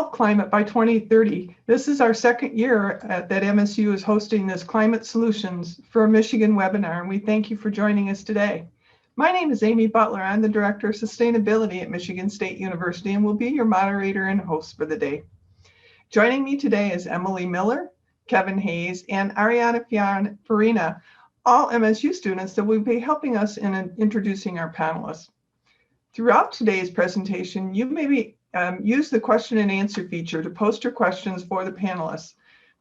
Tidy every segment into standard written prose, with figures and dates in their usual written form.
Climate by 2030. This is our second year that MSU is hosting this Climate Solutions for Michigan webinar, and we thank you for joining us today. My name is Amy Butler. I'm the Director of Sustainability at Michigan State University and will be your moderator and host for the day. Joining me today is Emily Miller, Kevin Hayes, and Ariana Farina, all MSU students that will be helping us in introducing our panelists. Throughout today's presentation, you may use the question and answer feature to post your questions for the panelists.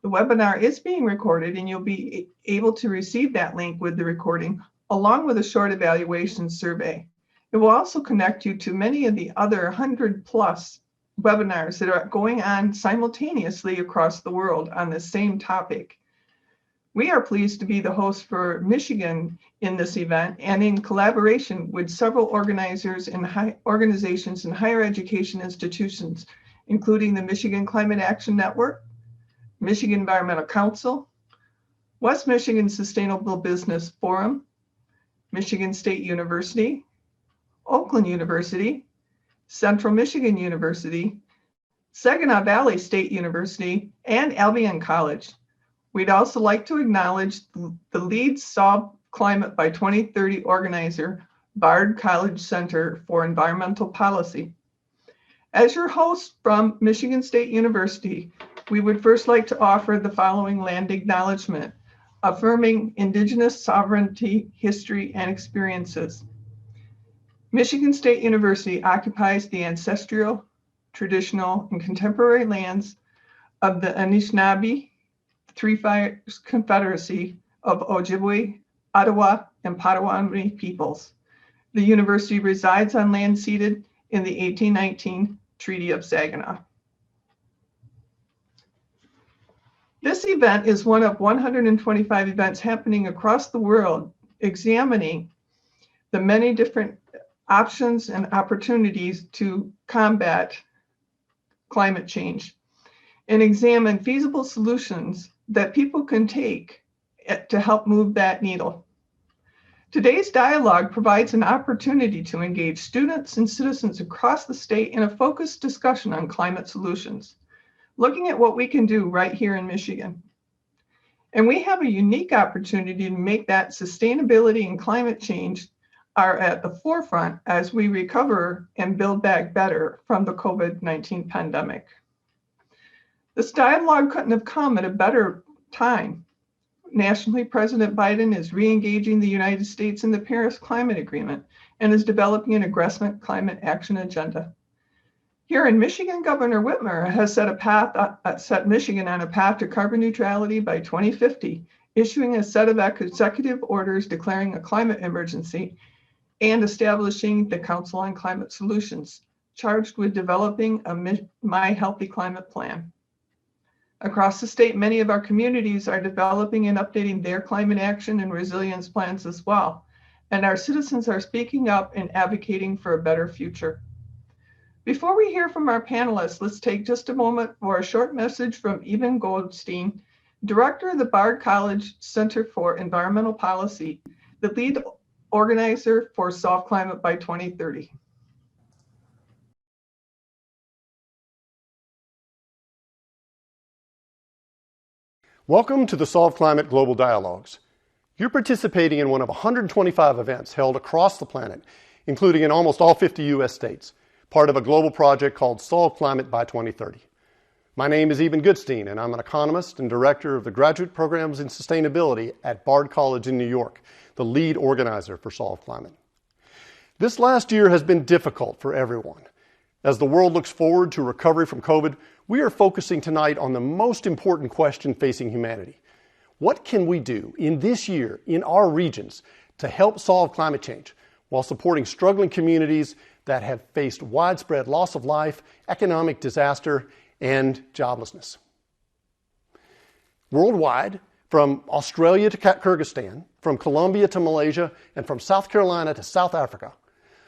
The webinar is being recorded and you'll be able to receive that link with the recording along with a short evaluation survey. It will also connect you to many of the other 100+ webinars that are going on simultaneously across the world on the same topic. We are pleased to be the host for Michigan in this event and in collaboration with several organizers and organizations and higher education institutions, including the Michigan Climate Action Network, Michigan Environmental Council, West Michigan Sustainable Business Forum, Michigan State University, Oakland University, Central Michigan University, Saginaw Valley State University, and Albion College. We'd also like to acknowledge the lead Solve Climate by 2030 organizer, Bard College Center for Environmental Policy. As your host from Michigan State University, we would first like to offer the following land acknowledgement, affirming Indigenous sovereignty, history, and experiences. Michigan State University occupies the ancestral, traditional, and contemporary lands of the Anishinaabe, Three Fires Confederacy of Ojibwe, Ottawa, and Potawatomi peoples. The university resides on land ceded in the 1819 Treaty of Saginaw. This event is one of 125 events happening across the world, examining the many different options and opportunities to combat climate change and examine feasible solutions that people can take to help move that needle. Today's dialogue provides an opportunity to engage students and citizens across the state in a focused discussion on climate solutions, looking at what we can do right here in Michigan. And we have a unique opportunity to make that sustainability and climate change are at the forefront as we recover and build back better from the COVID-19 pandemic. This dialogue couldn't have come at a better time. Nationally, President Biden is re-engaging the United States in the Paris Climate Agreement and is developing an aggressive climate action agenda. Here in Michigan, Governor Whitmer has set Michigan on a path to carbon neutrality by 2050, issuing a set of executive orders declaring a climate emergency and establishing the Council on Climate Solutions, charged with developing a My Healthy Climate Plan. Across the state, many of our communities are developing and updating their climate action and resilience plans as well, and our citizens are speaking up and advocating for a better future. Before we hear from our panelists, let's take just a moment for a short message from Eben Goldstein, Director of the Bard College Center for Environmental Policy, the lead organizer for Solve Climate by 2030. Welcome to the Solve Climate Global Dialogues. You're participating in one of 125 events held across the planet, including in almost all 50 U.S. states, part of a global project called Solve Climate by 2030. My name is Eben Goodstein, and I'm an economist and director of the Graduate Programs in Sustainability at Bard College in New York, the lead organizer for Solve Climate. This last year has been difficult for everyone. As the world looks forward to recovery from COVID, we are focusing tonight on the most important question facing humanity. What can we do in this year in our regions to help solve climate change while supporting struggling communities that have faced widespread loss of life, economic disaster, and joblessness? Worldwide, from Australia to Kyrgyzstan, from Colombia to Malaysia, and from South Carolina to South Africa,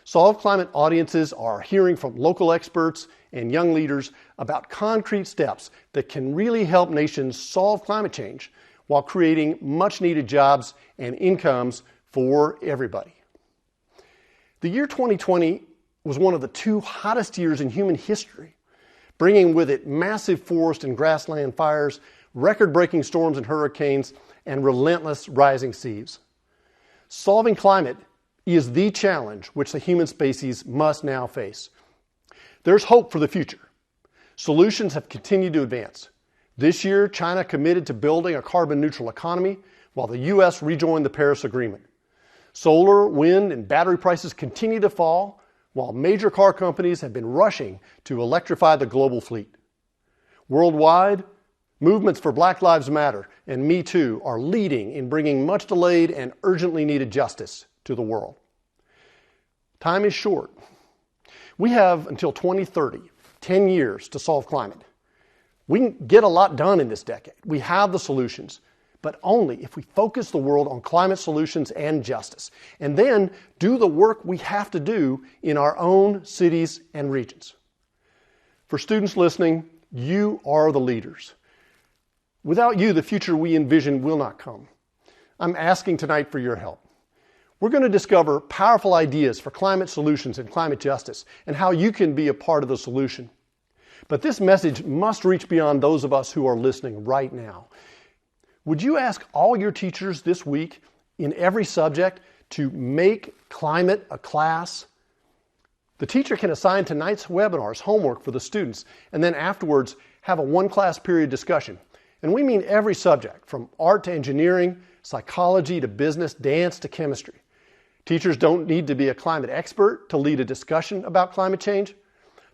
Solve Climate audiences are hearing from local experts and young leaders about concrete steps that can really help nations solve climate change while creating much-needed jobs and incomes for everybody. The year 2020 was one of the two hottest years in human history, bringing with it massive forest and grassland fires, record-breaking storms and hurricanes, and relentless rising seas. Solving climate is the challenge which the human species must now face. There's hope for the future. Solutions have continued to advance. This year, China committed to building a carbon-neutral economy, while the U.S. rejoined the Paris Agreement. Solar, wind, and battery prices continue to fall, while major car companies have been rushing to electrify the global fleet. Worldwide, movements for Black Lives Matter and Me Too are leading in bringing much delayed and urgently needed justice to the world. Time is short. We have until 2030, 10 years to solve climate. We can get a lot done in this decade. We have the solutions, but only if we focus the world on climate solutions and justice, and then do the work we have to do in our own cities and regions. For students listening, you are the leaders. Without you, the future we envision will not come. I'm asking tonight for your help. We're going to discover powerful ideas for climate solutions and climate justice and how you can be a part of the solution. But this message must reach beyond those of us who are listening right now. Would you ask all your teachers this week in every subject to make climate a class? The teacher can assign tonight's webinars homework for the students and then afterwards have a one-class period discussion. And we mean every subject, from art to engineering, psychology to business, dance to chemistry. Teachers don't need to be a climate expert to lead a discussion about climate change.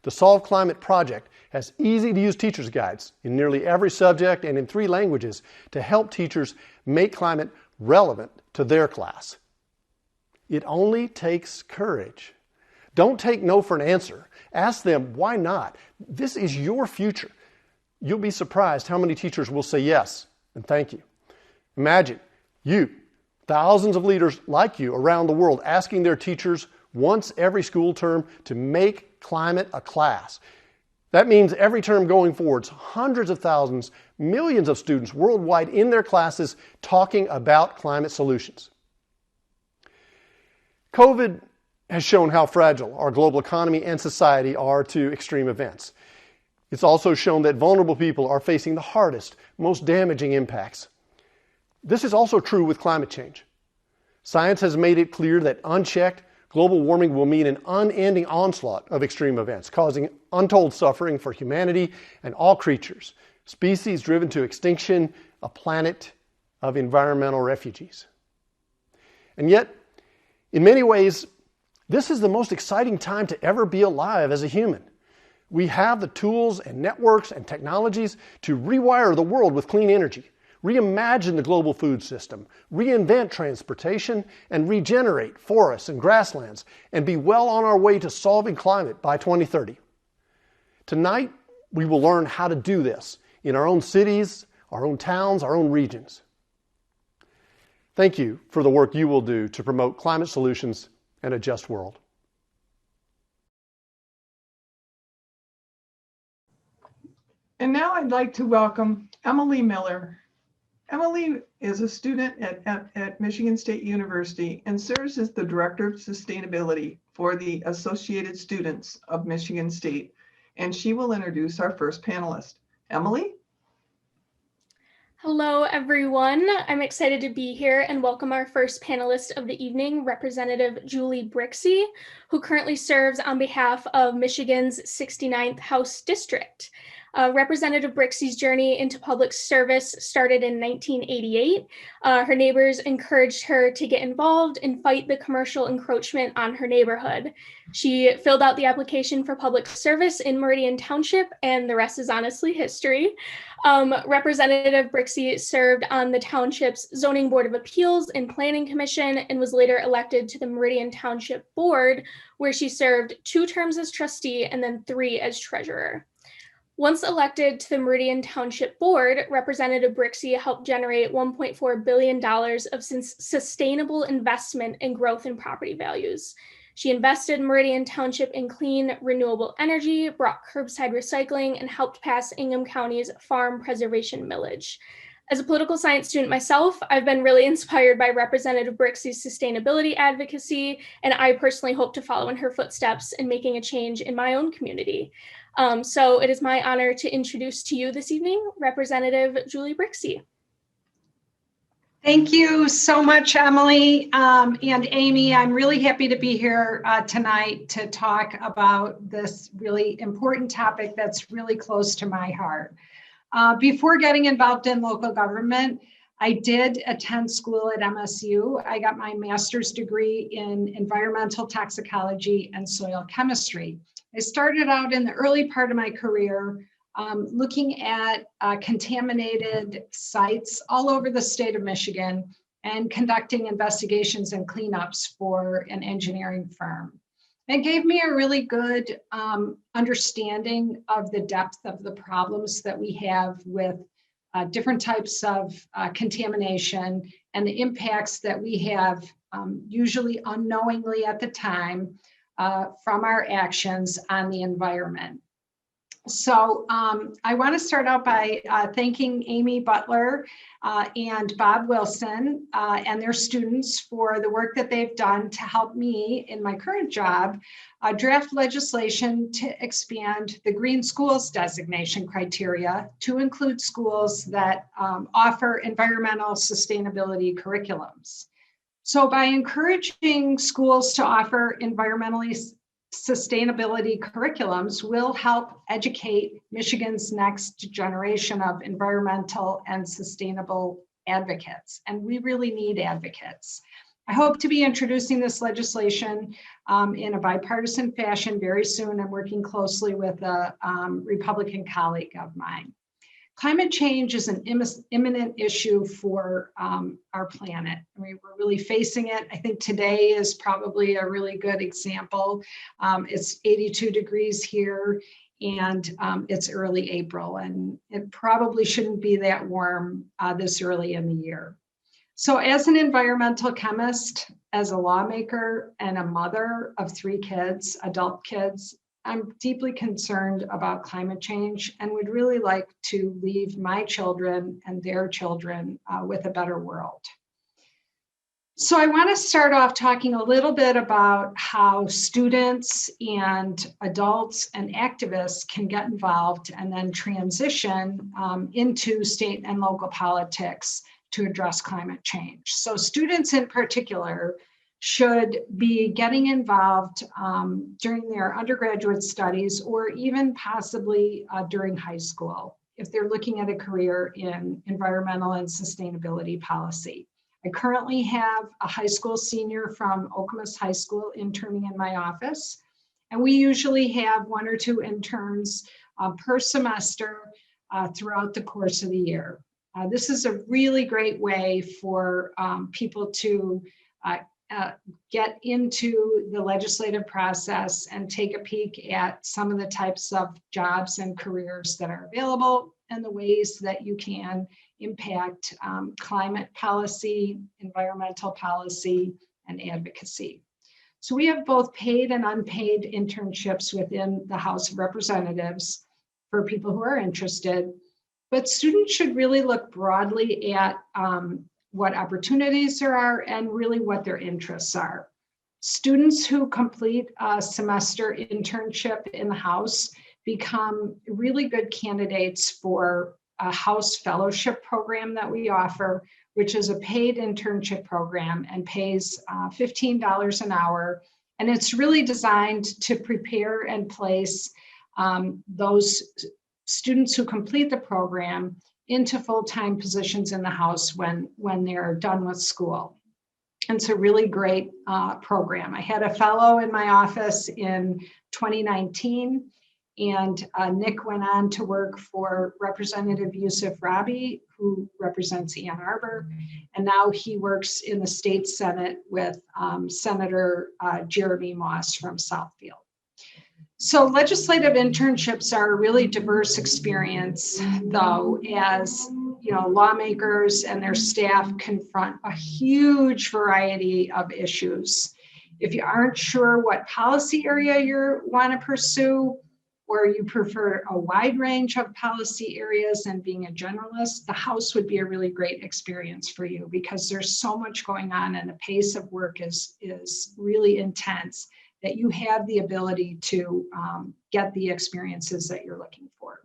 The Solve Climate Project has easy-to-use teacher's guides in nearly every subject and in 3 languages to help teachers make climate relevant to their class. It only takes courage. Don't take no for an answer. Ask them, why not? This is your future. You'll be surprised how many teachers will say yes and thank you. Imagine you, thousands of leaders like you around the world asking their teachers once every school term to make climate a class. That means every term going forwards, hundreds of thousands, millions of students worldwide in their classes talking about climate solutions. COVID has shown how fragile our global economy and society are to extreme events. It's also shown that vulnerable people are facing the hardest, most damaging impacts. This is also true with climate change. Science has made it clear that unchecked, global warming will mean an unending onslaught of extreme events, causing untold suffering for humanity and all creatures, species driven to extinction, a planet of environmental refugees. And yet, in many ways, this is the most exciting time to ever be alive as a human. We have the tools and networks and technologies to rewire the world with clean energy, reimagine the global food system, reinvent transportation, and regenerate forests and grasslands, and be well on our way to solving climate by 2030. Tonight, we will learn how to do this in our own cities, our own towns, our own regions. Thank you for the work you will do to promote climate solutions and a just world. And now I'd like to welcome Emily Miller. Emily is a student at Michigan State University and serves as the Director of Sustainability for the Associated Students of Michigan State. And she will introduce our first panelist. Emily? Hello, everyone. I'm excited to be here and welcome our first panelist of the evening, Representative Julie Brixie, who currently serves on behalf of Michigan's 69th House District. Representative Brixie's journey into public service started in 1988. Her neighbors encouraged her to get involved and fight the commercial encroachment on her neighborhood. She filled out the application for public service in Meridian Township, and the rest is honestly history. Representative Brixie served on the township's Zoning Board of Appeals and Planning Commission and was later elected to the Meridian Township Board, where she served 2 terms as trustee and then 3 as treasurer. Once elected to the Meridian Township Board, Representative Brixie helped generate $1.4 billion of sustainable investment and growth in property values. She invested Meridian Township in clean, renewable energy, brought curbside recycling, and helped pass Ingham County's farm preservation millage. As a political science student myself, I've been really inspired by Representative Brixie's sustainability advocacy, and I personally hope to follow in her footsteps in making a change in my own community. So it is my honor to introduce to you this evening Representative Julie Brixie. Thank you so much, Emily and Amy. I'm really happy to be here tonight to talk about this really important topic that's really close to my heart. Before getting involved in local government, I did attend school at MSU. I got my master's degree in environmental toxicology and soil chemistry. I started out in the early part of my career looking at contaminated sites all over the state of Michigan and conducting investigations and cleanups for an engineering firm. It gave me a really good understanding of the depth of the problems that we have with different types of contamination and the impacts that we have, usually unknowingly at the time, from our actions on the environment. So I want to start out by thanking Amy Butler and Bob Wilson and their students for the work that they've done to help me in my current job draft legislation to expand the Green Schools designation criteria to include schools that offer environmental sustainability curriculums. So by encouraging schools to offer environmentally sustainability curriculums will help educate Michigan's next generation of environmental and sustainable advocates. And we really need advocates. I hope to be introducing this legislation in a bipartisan fashion very soon. I'm working closely with a Republican colleague of mine. Climate change is an imminent issue for our planet. I mean, we're really facing it. I think today is probably a really good example. It's 82 degrees here and it's early April, and it probably shouldn't be that warm this early in the year. So as an environmental chemist, as a lawmaker, and a mother of 3 kids, adult kids, I'm deeply concerned about climate change and would really like to leave my children and their children with a better world. So I want to start off talking a little bit about how students and adults and activists can get involved and then transition into state and local politics to address climate change. So students in particular should be getting involved during their undergraduate studies or even possibly during high school if they're looking at a career in environmental and sustainability policy. I currently have a high school senior from Okemos High School interning in my office, and we usually have 1 or 2 interns per semester throughout the course of the year. This is a really great way for people to get into the legislative process and take a peek at some of the types of jobs and careers that are available and the ways that you can impact climate policy, environmental policy, and advocacy. So we have both paid and unpaid internships within the House of Representatives for people who are interested, but students should really look broadly at what opportunities there are and really what their interests are. Students who complete a semester internship in the House become really good candidates for a House fellowship program that we offer, which is a paid internship program and pays $15 an hour. And it's really designed to prepare and place those students who complete the program into full-time positions in the House when they're done with school. And it's a really great program. I had a fellow in my office in 2019, and Nick went on to work for Representative Yusuf Rabi, who represents Ann Arbor, and now he works in the state Senate with Senator Jeremy Moss from Southfield. So legislative internships are a really diverse experience, though, as lawmakers and their staff confront a huge variety of issues. If you aren't sure what policy area you want to pursue, or you prefer a wide range of policy areas and being a generalist, the House would be a really great experience for you because there's so much going on and the pace of work is really intense that you have the ability to get the experiences that you're looking for.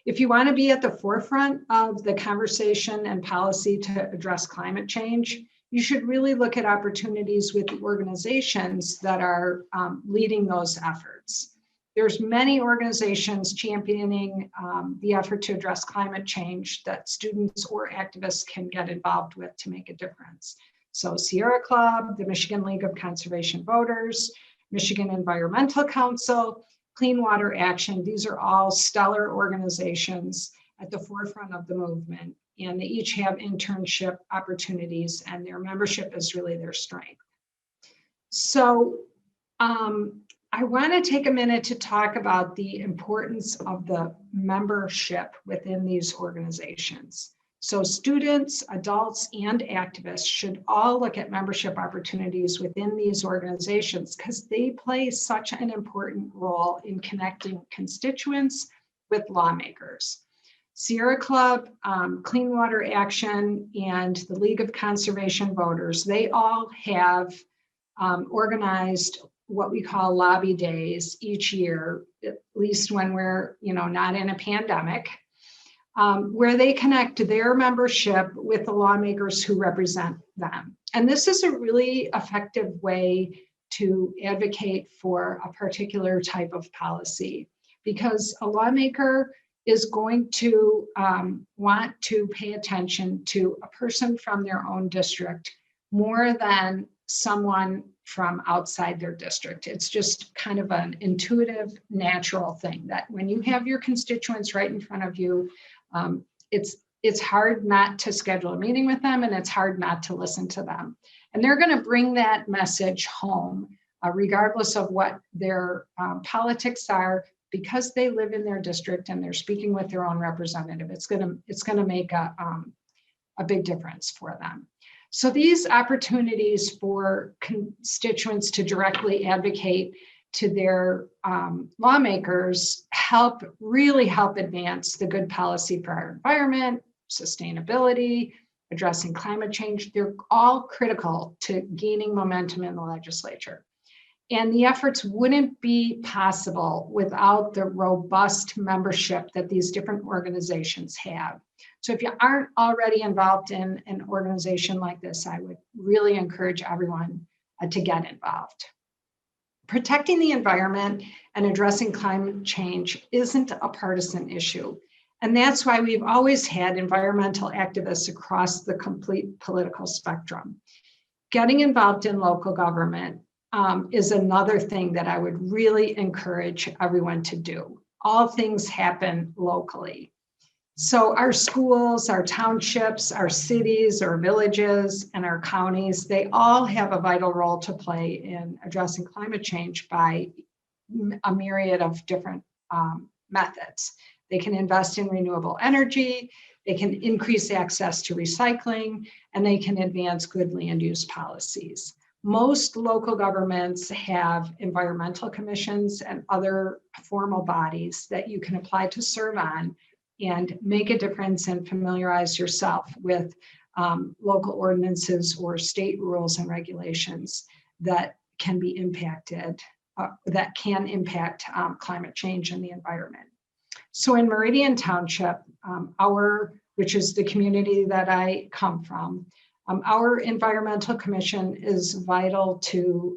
If you want to be at the forefront of the conversation and policy to address climate change, you should really look at opportunities with the organizations that are leading those efforts. There's many organizations championing the effort to address climate change that students or activists can get involved with to make a difference. So Sierra Club, the Michigan League of Conservation Voters, Michigan Environmental Council, Clean Water Action, these are all stellar organizations at the forefront of the movement, and they each have internship opportunities, and their membership is really their strength. So I want to take a minute to talk about the importance of the membership within these organizations. So students, adults, and activists should all look at membership opportunities within these organizations because they play such an important role in connecting constituents with lawmakers. Sierra Club, Clean Water Action, and the League of Conservation Voters, they all have organized what we call lobby days each year, at least when we're not in a pandemic, where they connect their membership with the lawmakers who represent them. And this is a really effective way to advocate for a particular type of policy, because a lawmaker is going to want to pay attention to a person from their own district more than someone from outside their district. It's just kind of an intuitive, natural thing that when you have your constituents right in front of you, it's hard not to schedule a meeting with them, and it's hard not to listen to them. And they're going to bring that message home, regardless of what their politics are, because they live in their district and they're speaking with their own representative. It's going to make a big difference for them. So these opportunities for constituents to directly advocate to their lawmakers really help advance the good policy for our environment, sustainability, addressing climate change. They're all critical to gaining momentum in the legislature. And the efforts wouldn't be possible without the robust membership that these different organizations have. So if you aren't already involved in an organization like this, I would really encourage everyone to get involved. Protecting the environment and addressing climate change isn't a partisan issue. And that's why we've always had environmental activists across the complete political spectrum. Getting involved in local government is another thing that I would really encourage everyone to do. All things happen locally. So our schools, our townships, our cities, our villages, and our counties, they all have a vital role to play in addressing climate change by a myriad of different methods. They can invest in renewable energy, they can increase access to recycling, and they can advance good land use policies. Most local governments have environmental commissions and other formal bodies that you can apply to serve on and make a difference and familiarize yourself with local ordinances or state rules and regulations that can be impacted, that can impact climate change and the environment. So in Meridian Township, which is the community that I come from, our environmental commission is vital to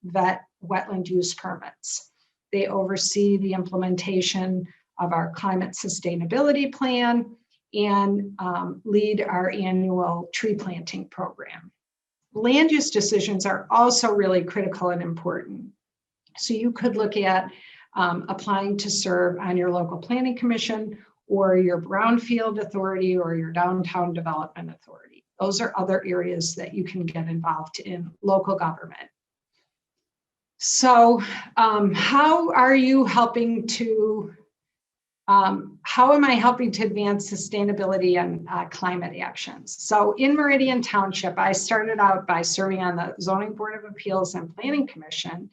vet wetland use permits. They oversee the implementation of our climate sustainability plan and lead our annual tree planting program. Land use decisions are also really critical and important. So you could look at applying to serve on your local planning commission or your brownfield authority or your downtown development authority. Those are other areas that you can get involved in local government. So how are you helping to how am I helping to advance sustainability and climate actions? So in Meridian Township, I started out by serving on the Zoning Board of Appeals and Planning Commission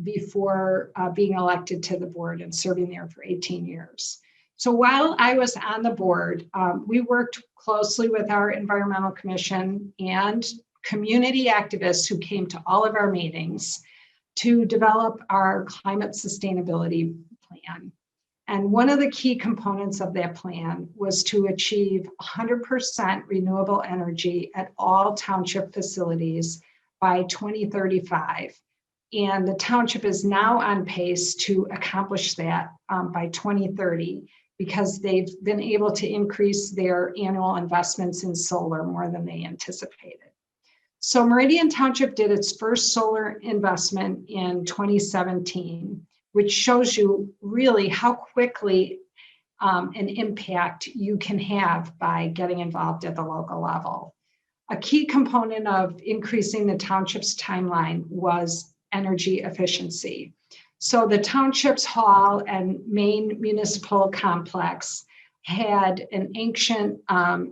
before being elected to the board and serving there for 18 years. So while I was on the board, we worked closely with our Environmental Commission and community activists who came to all of our meetings to develop our climate sustainability plan. And one of the key components of that plan was to achieve 100% renewable energy at all township facilities by 2035. And the township is now on pace to accomplish that by 2030 because they've been able to increase their annual investments in solar more than they anticipated. So Meridian Township did its first solar investment in 2017, which shows you really how quickly an impact you can have by getting involved at the local level. A key component of increasing the township's timeline was energy efficiency. So the township's hall and main municipal complex had an ancient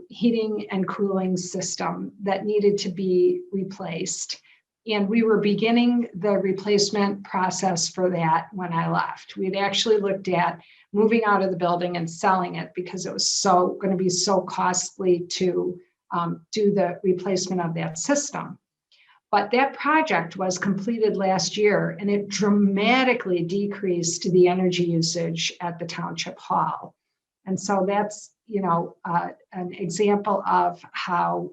heating and cooling system that needed to be replaced. And we were beginning the replacement process for that when I left. We had actually looked at moving out of the building and selling it because it was going to be so costly to do the replacement of that system. But that project was completed last year and it dramatically decreased the energy usage at the township hall. And so that's, an example of how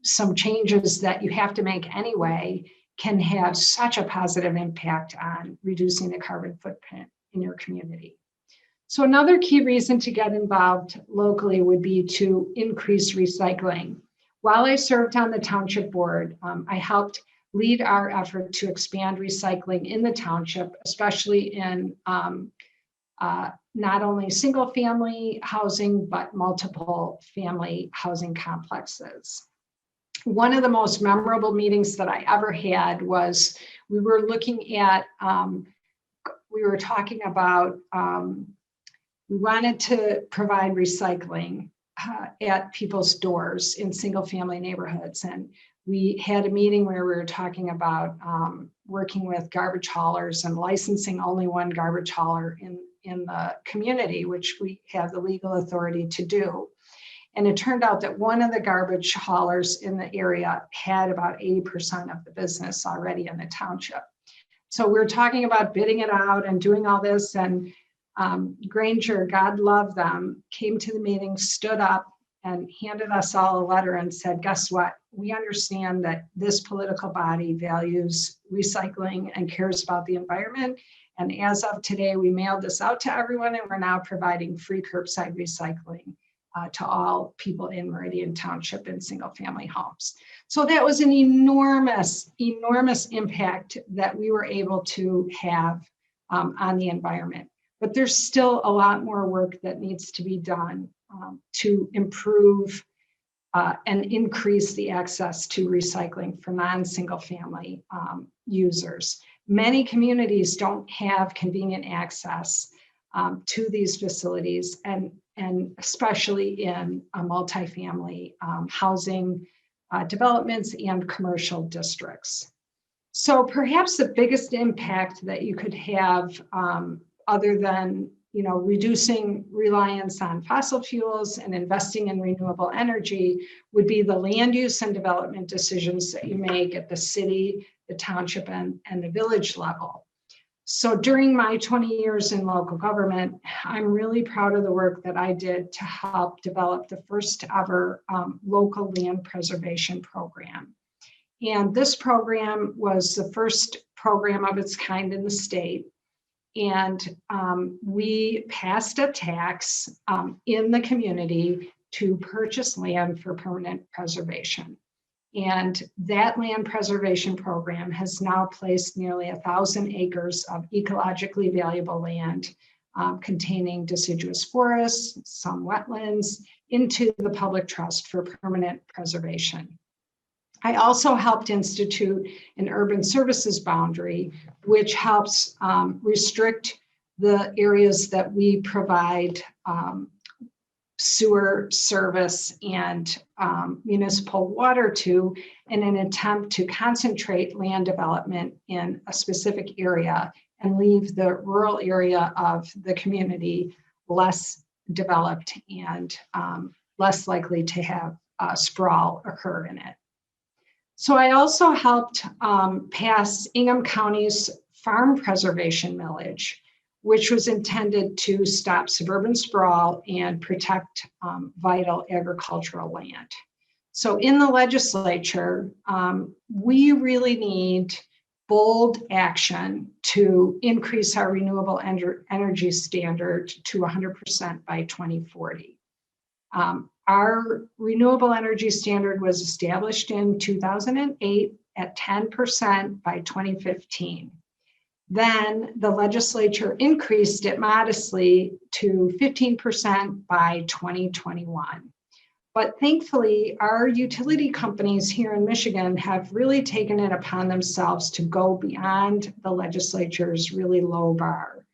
some changes that you have to make anyway can have such a positive impact on reducing the carbon footprint in your community. So another key reason to get involved locally would be to increase recycling. While I served on the township board, I helped lead our effort to expand recycling in the township, especially in not only single family housing, but multiple family housing complexes. One of the most memorable meetings that I ever had was we were looking at, we were talking about, we wanted to provide recycling at people's doors in single family neighborhoods. And we had a meeting where we were talking about working with garbage haulers and licensing only one garbage hauler in the community, which we have the legal authority to do. And it turned out that one of the garbage haulers in the area had about 80% of the business already in the township. So we're talking about bidding it out and doing all this, and Granger, God love them, came to the meeting, stood up and handed us all a letter and said, guess what? We understand that this political body values recycling and cares about the environment. And as of today, we mailed this out to everyone and we're now providing free curbside recycling to all people in Meridian Township in single family homes. So that was an enormous, enormous impact that we were able to have on the environment. But there's still a lot more work that needs to be done to improve and increase the access to recycling for non-single family users. Many communities don't have convenient access to these facilities, and especially in multifamily housing developments and commercial districts. So perhaps the biggest impact that you could have other than reducing reliance on fossil fuels and investing in renewable energy would be the land use and development decisions that you make at the city, the township, and the village level. So during my 20 years in local government, I'm really proud of the work that I did to help develop the first ever local land preservation program. And this program was the first program of its kind in the state. And we passed a tax in the community to purchase land for permanent preservation. And that land preservation program has now placed nearly 1,000 acres of ecologically valuable land containing deciduous forests, some wetlands, into the public trust for permanent preservation. I also helped institute an urban services boundary, which helps restrict the areas that we provide sewer service and municipal water to in an attempt to concentrate land development in a specific area and leave the rural area of the community less developed and less likely to have sprawl occur in it. So I also helped pass Ingham County's farm preservation millage, which was intended to stop suburban sprawl and protect vital agricultural land. So in the legislature, we really need bold action to increase our renewable energy standard to 100% by 2040. Our renewable energy standard was established in 2008 at 10% by 2015. Then the legislature increased it modestly to 15% by 2021. But thankfully, our utility companies here in Michigan have really taken it upon themselves to go beyond the legislature's really low bar.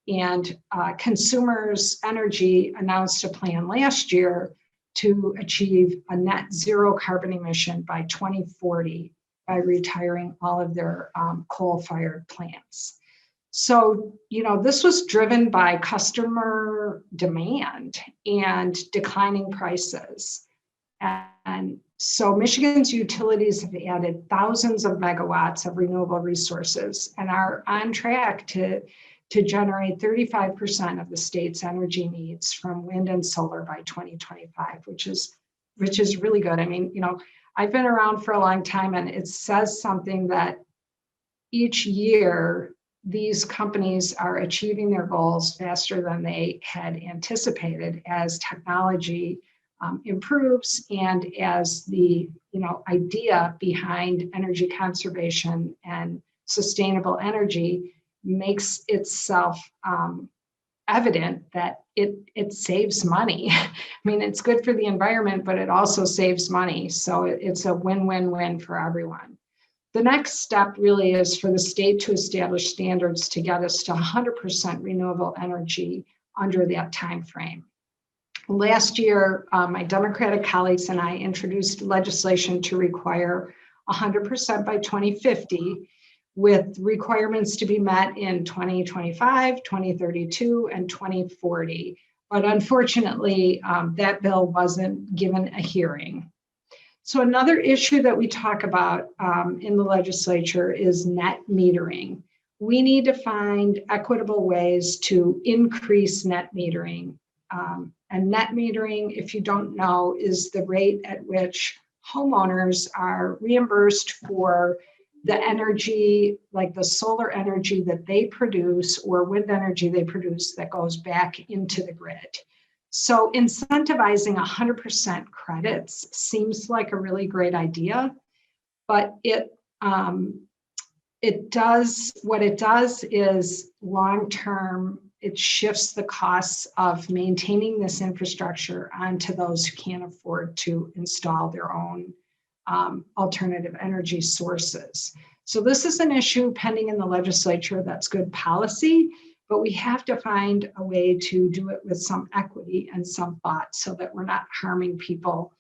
And Consumers Energy announced a plan last year to achieve a net zero carbon emission by 2040 by retiring all of their coal-fired plants. So, this was driven by customer demand and declining prices. And so Michigan's utilities have added thousands of megawatts of renewable resources and are on track to generate 35% of the state's energy needs from wind and solar by 2025, which is really good. I mean, I've been around for a long time, and it says something that each year these companies are achieving their goals faster than they had anticipated as technology improves and as the idea behind energy conservation and sustainable energy makes itself evident that it saves money. I mean, it's good for the environment, but it also saves money. So it's a win-win-win for everyone. The next step really is for the state to establish standards to get us to 100% renewable energy under that time frame. Last year, my Democratic colleagues and I introduced legislation to require 100% by 2050, with requirements to be met in 2025, 2032, and 2040. But unfortunately, that bill wasn't given a hearing. So another issue that we talk about in the legislature is net metering. We need to find equitable ways to increase net metering. And net metering, if you don't know, is the rate at which homeowners are reimbursed for the energy, like the solar energy that they produce or wind energy they produce that goes back into the grid. So incentivizing 100% credits seems like a really great idea, but what it does is long-term, it shifts the costs of maintaining this infrastructure onto those who can't afford to install their own alternative energy sources. So this is an issue pending in the legislature that's good policy, but we have to find a way to do it with some equity and some thought so that we're not harming people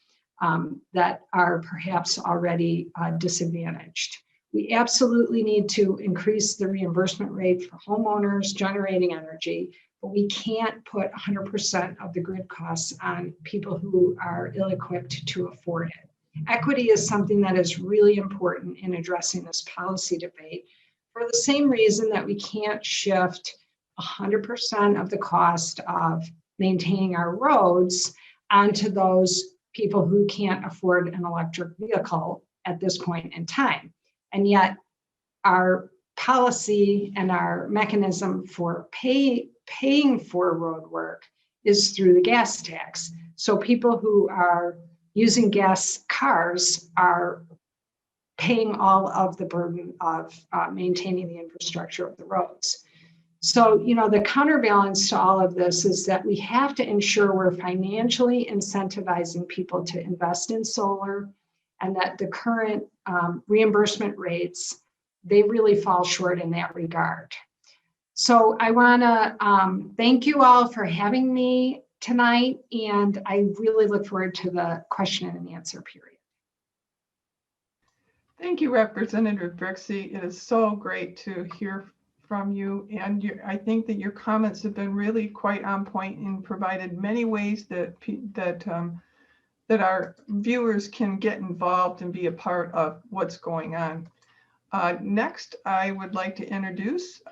that are perhaps already disadvantaged. We absolutely need to increase the reimbursement rate for homeowners generating energy, but we can't put 100% of the grid costs on people who are ill-equipped to afford it. Equity is something that is really important in addressing this policy debate for the same reason that we can't shift 100% of the cost of maintaining our roads onto those people who can't afford an electric vehicle at this point in time. And yet our policy and our mechanism for paying for road work is through the gas tax. So people who are using gas cars are paying all of the burden of maintaining the infrastructure of the roads. So, the counterbalance to all of this is that we have to ensure we're financially incentivizing people to invest in solar, and that the current reimbursement rates, they really fall short in that regard. So I wanna thank you all for having me tonight, and I really look forward to the question and answer period. Thank you, Representative Brixie. It is so great to hear from you, and I think that your comments have been really quite on point and provided many ways that that our viewers can get involved and be a part of what's going on. Next, I would like to introduce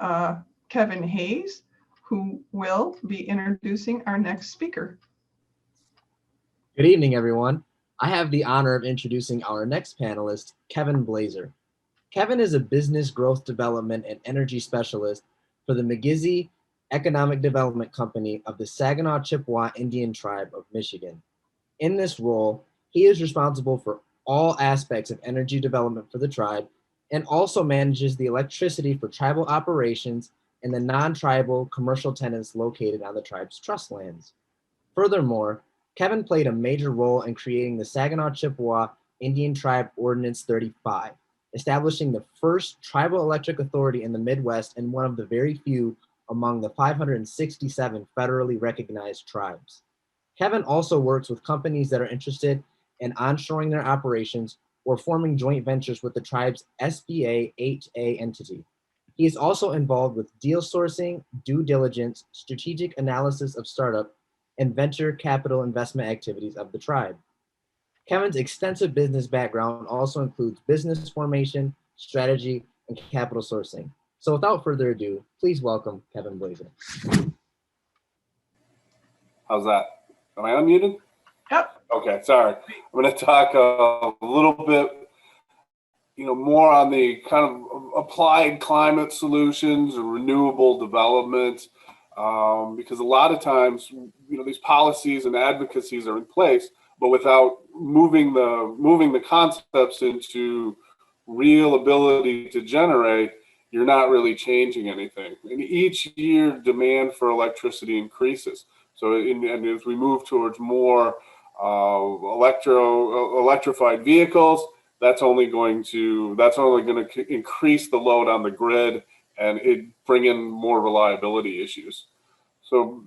Kevin Hayes, who will be introducing our next speaker. Good evening, everyone. I have the honor of introducing our next panelist, Kevin Blazer. Kevin is a business growth development and energy specialist for the McGizzy Economic Development Company of the Saginaw Chippewa Indian Tribe of Michigan. In this role, he is responsible for all aspects of energy development for the tribe and also manages the electricity for tribal operations and the non-tribal commercial tenants located on the tribe's trust lands. Furthermore, Kevin played a major role in creating the Saginaw Chippewa Indian Tribe Ordinance 35, establishing the first tribal electric authority in the Midwest and one of the very few among the 567 federally recognized tribes. Kevin also works with companies that are interested in onshoring their operations or forming joint ventures with the tribe's SBA 8A entity. He is also involved with deal sourcing, due diligence, strategic analysis of startup, and venture capital investment activities of the tribe. Kevin's extensive business background also includes business formation, strategy, and capital sourcing. So without further ado, please welcome Kevin Blazer. How's that? Am I unmuted? Yep. Okay, sorry. I'm going to talk a little bit, more on the kind of applied climate solutions or renewable development, because a lot of times, these policies and advocacies are in place, but without moving the concepts into real ability to generate, you're not really changing anything. And each year, demand for electricity increases. So, and as we move towards more electrified vehicles, that's only going to increase the load on the grid and it bring in more reliability issues. So,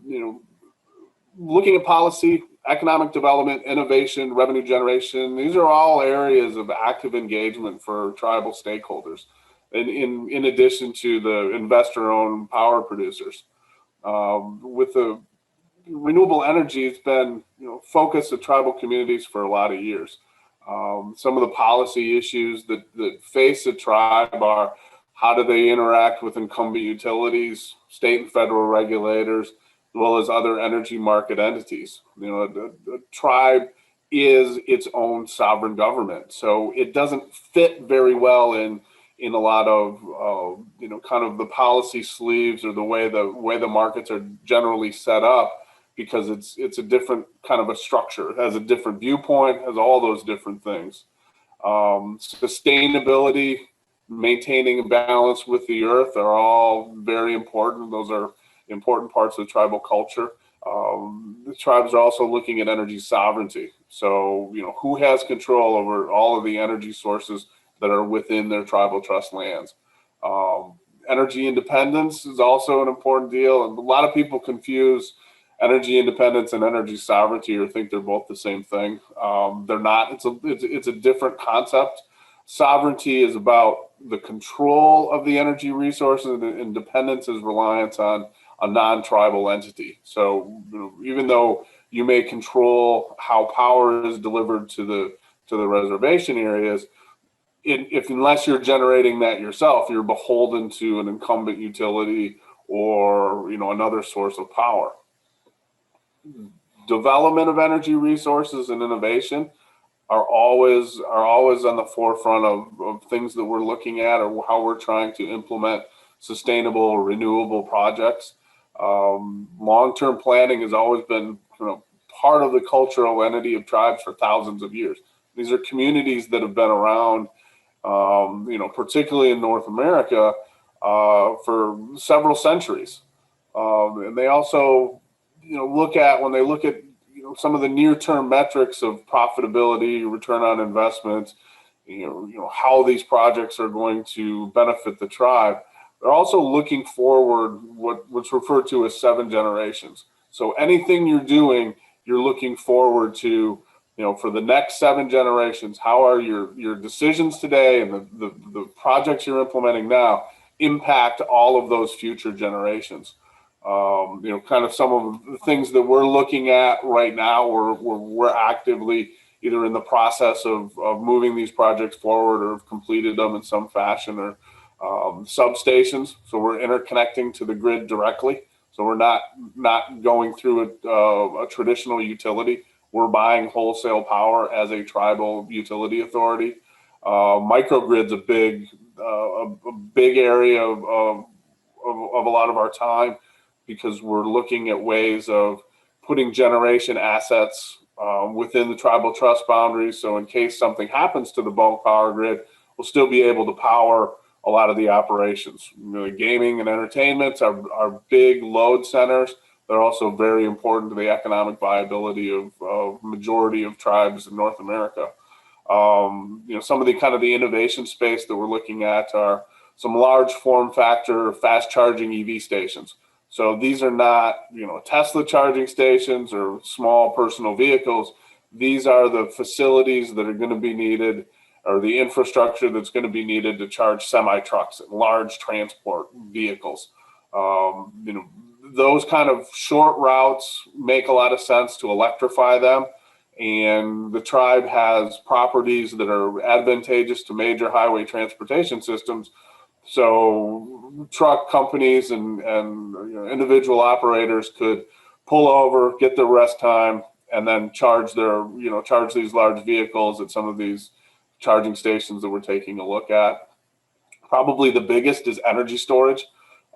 looking at policy, economic development, innovation, revenue generation, these are all areas of active engagement for tribal stakeholders, and in addition to the investor-owned power producers. With the renewable energy, it's been focus of tribal communities for a lot of years. Some of the policy issues that face a tribe are how do they interact with incumbent utilities, state and federal regulators, as well as other energy market entities. The tribe is its own sovereign government, so it doesn't fit very well in a lot of kind of the policy sleeves or the way the markets are generally set up, because it's a different kind of a structure. It has a different viewpoint, has all those different things. Sustainability, maintaining a balance with the earth are all very important. Those are important parts of the tribal culture. The tribes are also looking at energy sovereignty. So, who has control over all of the energy sources that are within their tribal trust lands? Energy independence is also an important deal. And a lot of people confuse energy independence and energy sovereignty or think they're both the same thing. They're not. It's a different concept. Sovereignty is about the control of the energy resources, and independence is reliance on a non-tribal entity. So even though you may control how power is delivered to the reservation areas, unless you're generating that yourself, you're beholden to an incumbent utility or another source of power. Development of energy resources and innovation are always on the forefront of things that we're looking at, or how we're trying to implement sustainable renewable projects. Long-term planning has always been part of the cultural entity of tribes for thousands of years. These are communities that have been around, particularly in North America, for several centuries. And they also when they look at some of the near-term metrics of profitability, return on investment, how these projects are going to benefit the tribe. They're also looking forward, what's referred to as 7 generations. So anything you're doing, you're looking forward to, for the next 7 generations. How are your decisions today and the projects you're implementing now impact all of those future generations? Kind of some of the things that we're looking at right now. We're actively either in the process of moving these projects forward or have completed them in some fashion, or substations. So we're interconnecting to the grid directly. So we're not going through a traditional utility. We're buying wholesale power as a tribal utility authority. Microgrid's a big area of a lot of our time, because we're looking at ways of putting generation assets within the tribal trust boundaries. So in case something happens to the bulk power grid, we'll still be able to power a lot of the operations. Gaming and entertainment are big load centers. They're also very important to the economic viability of majority of tribes in North America. Some of the innovation space that we're looking at are some large form factor fast charging EV stations. So these are not, Tesla charging stations or small personal vehicles. These are the facilities that are going to be needed, or the infrastructure that's going to be needed to charge semi-trucks and large transport vehicles. Those kind of short routes make a lot of sense to electrify them. And the tribe has properties that are advantageous to major highway transportation systems. So truck companies and individual operators could pull over, get their rest time, and then charge these large vehicles at some of these charging stations that we're taking a look at. Probably the biggest is energy storage.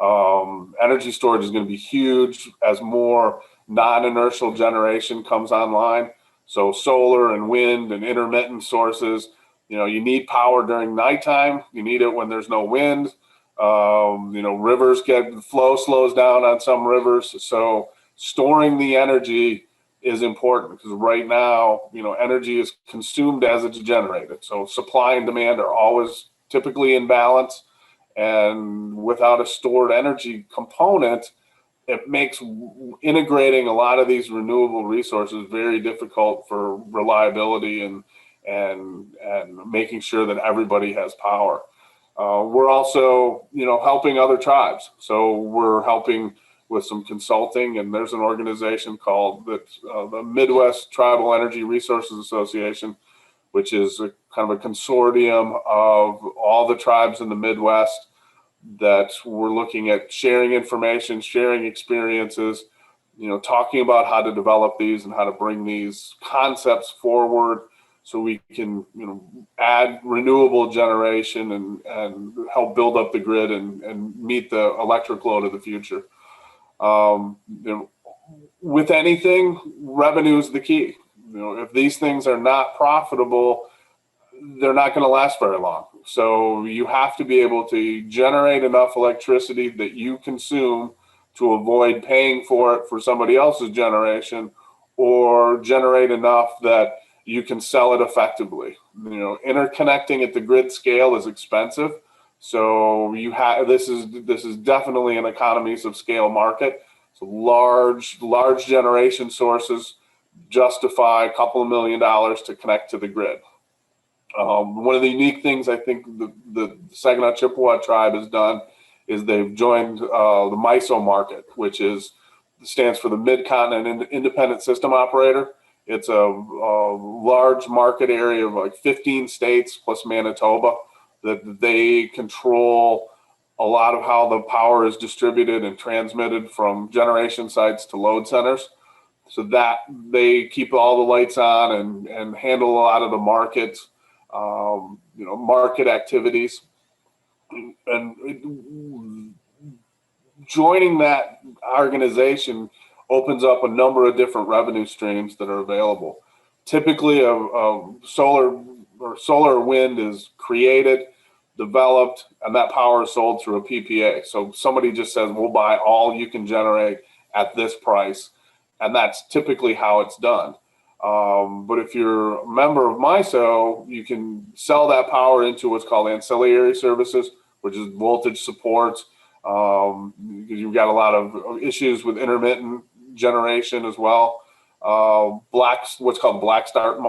Energy storage is going to be huge as more non-inertial generation comes online. So solar and wind and intermittent sources. You need power during nighttime. You need it when there's no wind. Rivers flow slows down on some rivers. So storing the energy is important, because right now, energy is consumed as it's generated. So supply and demand are always typically in balance. And without a stored energy component, it makes integrating a lot of these renewable resources very difficult for reliability and making sure that everybody has power. We're also, helping other tribes. So we're helping with some consulting, and there's an organization called the Midwest Tribal Energy Resources Association, which is kind of a consortium of all the tribes in the Midwest that we're looking at sharing information, sharing experiences, talking about how to develop these and how to bring these concepts forward so we can, add renewable generation and help build up the grid and meet the electric load of the future. With anything, revenue is the key. If these things are not profitable, they're not going to last very long. So you have to be able to generate enough electricity that you consume to avoid paying for it for somebody else's generation, or generate enough that you can sell it effectively. Interconnecting at the grid scale is expensive. So this is definitely an economies of scale market. So large generation sources justify a couple of $1 million to connect to the grid. One of the unique things I think the Saginaw Chippewa tribe has done is they've joined the MISO market, which stands for the Mid-Continent Independent System Operator. It's a large market area of like 15 states plus Manitoba, that they control a lot of how the power is distributed and transmitted from generation sites to load centers. So that they keep all the lights on and handle a lot of the market activities. And joining that organization opens up a number of different revenue streams that are available. Typically, solar or wind is created, developed, and that power is sold through a PPA. So somebody just says, we'll buy all you can generate at this price. And that's typically how it's done. But if you're a member of MISO, you can sell that power into what's called ancillary services, which is voltage support. Because you've got a lot of issues with intermittent generation as well. What's called black start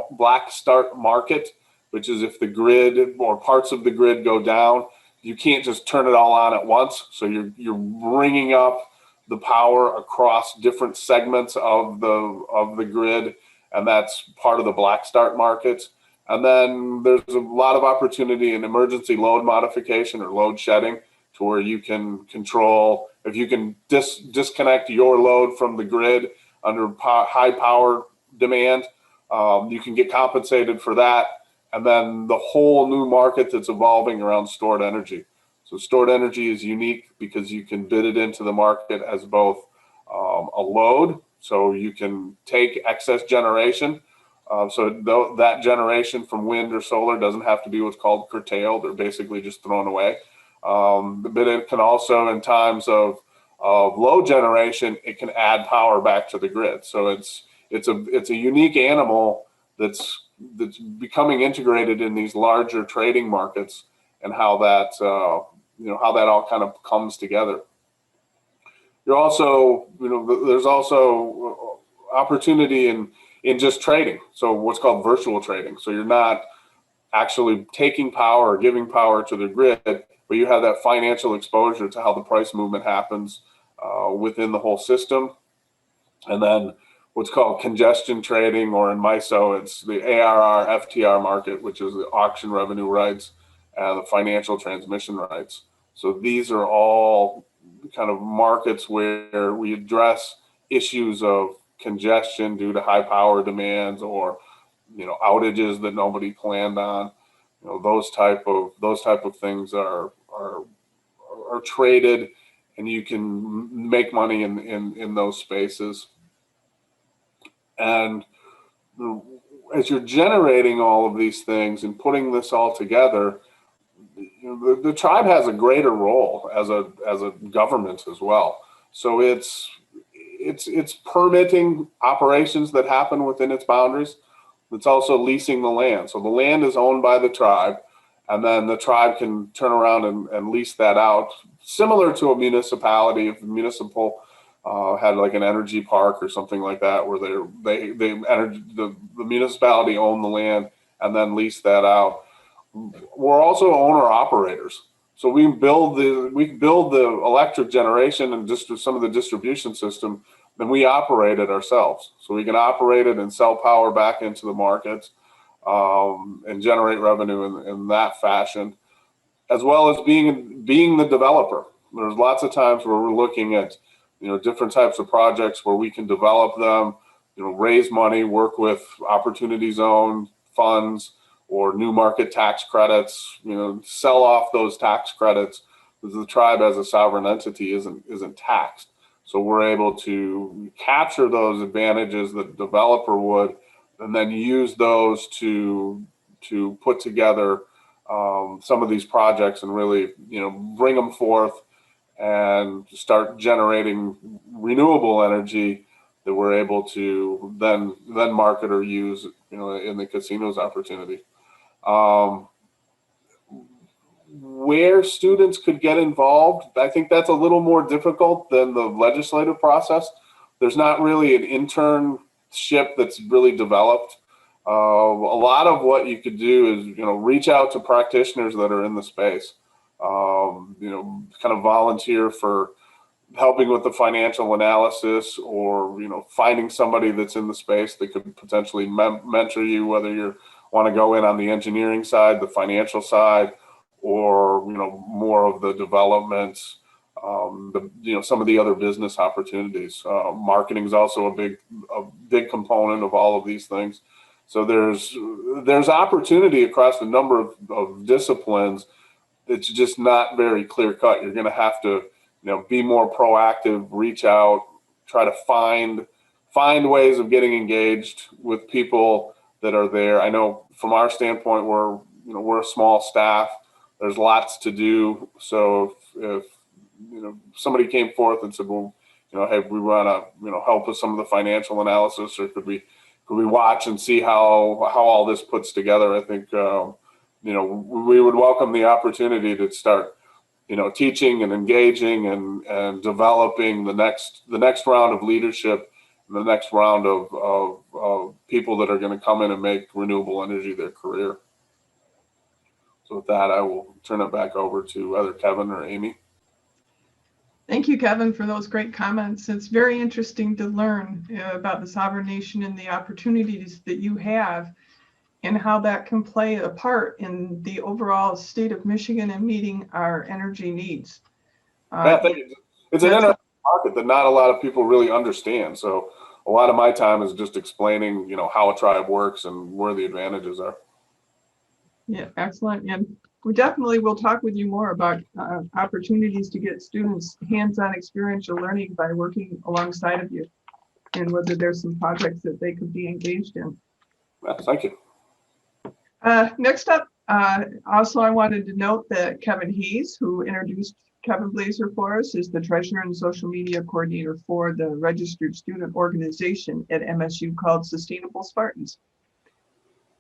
market, which is if the grid or parts of the grid go down, you can't just turn it all on at once. So you're bringing up the power across different segments of the grid, and that's part of the black start markets. And then there's a lot of opportunity in emergency load modification or load shedding, to where you can control, if you can disconnect your load from the grid under high power demand, you can get compensated for that. And then the whole new market that's evolving around stored energy. So stored energy is unique because you can bid it into the market as both a load, so you can take excess generation. So that generation from wind or solar doesn't have to be what's called curtailed or basically just thrown away. But it can also, in times of low generation, it can add power back to the grid. So it's a unique animal that's becoming integrated in these larger trading markets, and how that how that all kind of comes together. You're also, there's also opportunity in just trading. So what's called virtual trading. So you're not actually taking power or giving power to the grid, but you have that financial exposure to how the price movement happens within the whole system. And then what's called congestion trading, or in MISO, it's the ARR FTR market, which is the auction revenue rights and the financial transmission rights. So these are all kind of markets where we address issues of congestion due to high power demands, or outages that nobody planned on. Those type of things are traded, and you can make money in those spaces. And as you're generating all of these things and putting this all together, the tribe has a greater role as a government as well. So it's permitting operations that happen within its boundaries. It's also leasing the land. So the land is owned by the tribe, and then the tribe can turn around and lease that out, similar to a municipality. If a municipal had like an energy park or something like that, where the municipality owned the land and then lease that out. We're also owner operators. So we build the electric generation and just some of the distribution system, then we operate it ourselves. So we can operate it and sell power back into the markets and generate revenue in that fashion, as well as being the developer. There's lots of times where we're looking at different types of projects where we can develop them, raise money, work with opportunity zone funds or new market tax credits, sell off those tax credits, because the tribe as a sovereign entity isn't taxed. So we're able to capture those advantages that the developer would, and then use those to put together some of these projects and really bring them forth and start generating renewable energy that we're able to then market or use in the casinos opportunity. Where students could get involved, I think that's a little more difficult than the legislative process. There's not really an internship that's really developed. A lot of what you could do is reach out to practitioners that are in the space. Kind of volunteer for helping with the financial analysis, or finding somebody that's in the space that could potentially mentor you, whether you want to go in on the engineering side, the financial side, or more of the development, some of the other business opportunities. Marketing is also a big component of all of these things. So there's opportunity across a number of disciplines. It's just not very clear cut. You're going to have to be more proactive, reach out, try to find ways of getting engaged with people that are there. I know from our standpoint, we're a small staff. There's lots to do. So if somebody came forth and said, well, hey, we want to help with some of the financial analysis, or could we watch and see how all this puts together? I think we would welcome the opportunity to start teaching and engaging and developing the next round of leadership, the next round of people that are going to come in and make renewable energy their career. So with that, I will turn it back over to either Kevin or Amy. Thank you, Kevin, for those great comments. It's very interesting to learn about the sovereign nation and the opportunities that you have and how that can play a part in the overall state of Michigan and meeting our energy needs. Yeah, thank you. It's an interesting market that not a lot of people really understand. So a lot of my time is just explaining, how a tribe works and where the advantages are. Yeah, excellent. And we definitely will talk with you more about opportunities to get students hands-on experiential learning by working alongside of you, and whether there's some projects that they could be engaged in. Yeah, thank you. Next up, also I wanted to note that Kevin Hayes, who introduced Kevin Blazer for us, is the treasurer and social media coordinator for the registered student organization at MSU called Sustainable Spartans.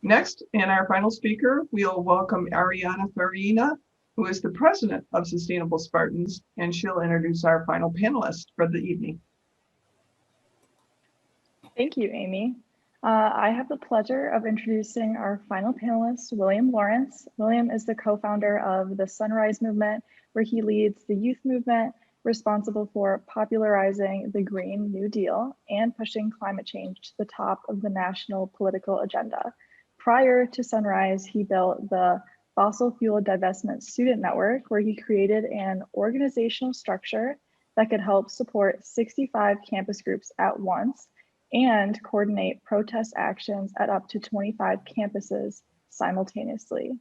Next, and our final speaker, we'll welcome Ariana Farina, who is the president of Sustainable Spartans, and she'll introduce our final panelist for the evening. Thank you, Amy. I have the pleasure of introducing our final panelist, William Lawrence. William is the co-founder of the Sunrise Movement, where he leads the youth movement responsible for popularizing the Green New Deal and pushing climate change to the top of the national political agenda. Prior to Sunrise, he built the Fossil Fuel Divestment Student Network, where he created an organizational structure that could help support 65 campus groups at once and coordinate protest actions at up to 25 campuses simultaneously.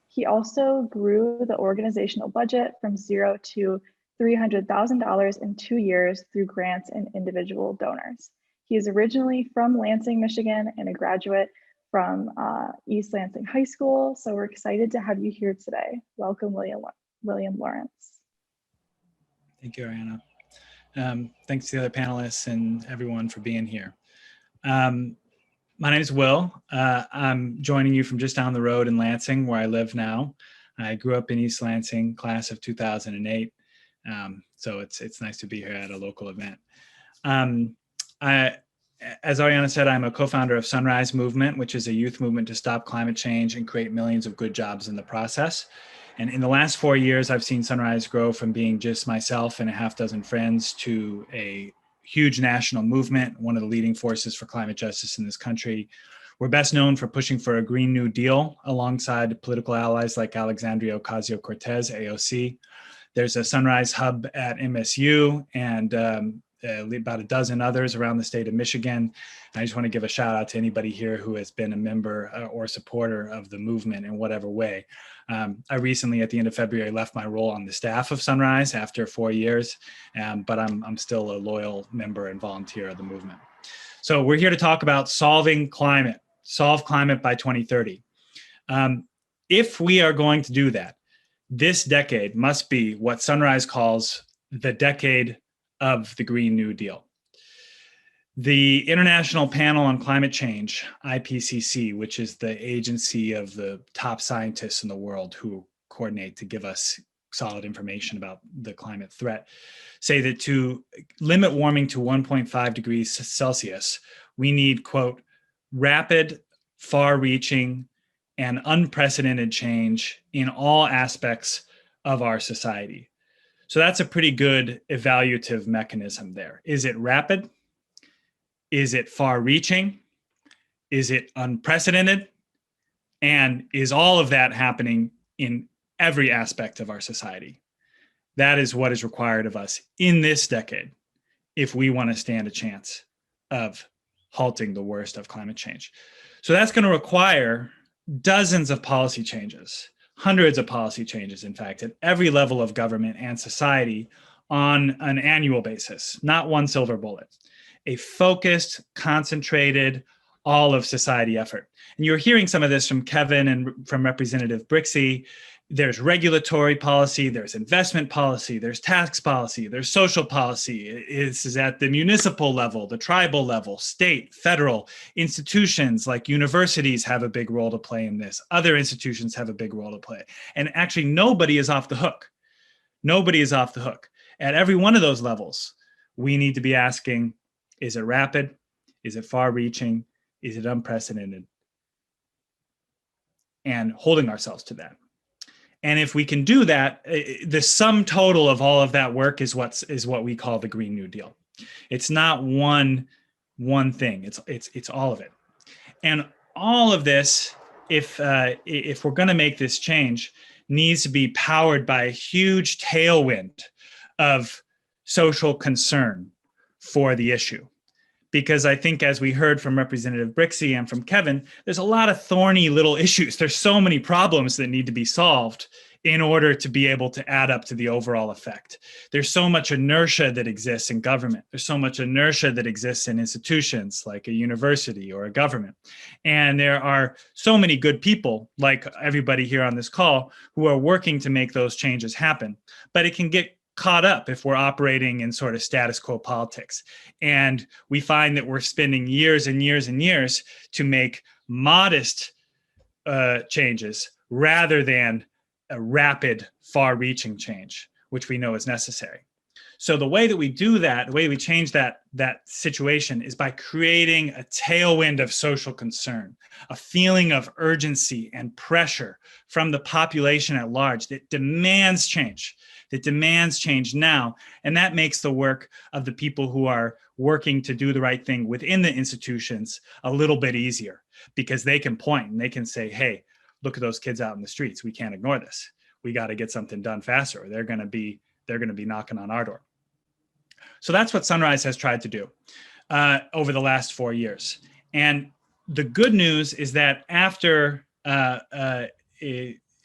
He also grew the organizational budget from $0 to $300,000 in 2 years through grants and individual donors. He is originally from Lansing, Michigan, and a graduate from East Lansing High School. So we're excited to have you here today. Welcome, William Lawrence. Thank you, Ariana. Thanks to the other panelists and everyone for being here. My name is Will. I'm joining you from just down the road in Lansing, where I live now. I grew up in East Lansing, class of 2008. So it's nice to be here at a local event. As Ariana said, I'm a co-founder of Sunrise Movement, which is a youth movement to stop climate change and create millions of good jobs in the process. And in the last 4 years, I've seen Sunrise grow from being just myself and a half dozen friends to a huge national movement, one of the leading forces for climate justice in this country. We're best known for pushing for a Green New Deal alongside political allies like Alexandria Ocasio-Cortez, AOC. There's a Sunrise Hub at MSU and about a dozen others around the state of Michigan. I just want to give a shout out to anybody here who has been a member or supporter of the movement in whatever way. I recently, at the end of February, left my role on the staff of Sunrise after 4 years, but I'm still a loyal member and volunteer of the movement. So we're here to talk about solve climate by 2030. If we are going to do that, this decade must be what Sunrise calls the decade of the Green New Deal. The International Panel on Climate Change, IPCC, which is the agency of the top scientists in the world who coordinate to give us solid information about the climate threat, say that to limit warming to 1.5 degrees Celsius, we need, quote, rapid, far-reaching, and unprecedented change in all aspects of our society. So that's a pretty good evaluative mechanism there. Is it rapid? Is it far-reaching? Is it unprecedented? And is all of that happening in every aspect of our society? That is what is required of us in this decade if we want to stand a chance of halting the worst of climate change. So that's going to require dozens of policy changes, hundreds of policy changes, in fact, at every level of government and society on an annual basis, not one silver bullet, a focused, concentrated, all of society effort. And you're hearing some of this from Kevin and from Representative Brixie. There's regulatory policy, there's investment policy, there's tax policy, there's social policy. This is at the municipal level, the tribal level, state, federal. Institutions like universities have a big role to play in this. Other institutions have a big role to play. And actually, nobody is off the hook. Nobody is off the hook. At every one of those levels, we need to be asking, is it rapid? Is it far-reaching? Is it unprecedented? And holding ourselves to that. And if we can do that, the sum total of all of that work is what we call the Green New Deal. It's not one thing. It's all of it. And all of this, if we're going to make this change, needs to be powered by a huge tailwind of social concern for the issue. Because I think, as we heard from Representative Brixie and from Kevin, there's a lot of thorny little issues. There's so many problems that need to be solved in order to be able to add up to the overall effect. There's so much inertia that exists in government. There's so much inertia that exists in institutions like a university or a government. And there are so many good people, like everybody here on this call, who are working to make those changes happen. But it can get caught up if we're operating in sort of status quo politics. And we find that we're spending years and years and years to make modest changes rather than a rapid, far-reaching change, which we know is necessary. So the way that we do that, the way we change that situation, is by creating a tailwind of social concern, a feeling of urgency and pressure from the population at large that demands change now. And that makes the work of the people who are working to do the right thing within the institutions a little bit easier, because they can point and they can say, hey, look at those kids out in the streets. We can't ignore this. We got to get something done faster, or they're going to be knocking on our door. So that's what Sunrise has tried to do over the last 4 years. And the good news is that over the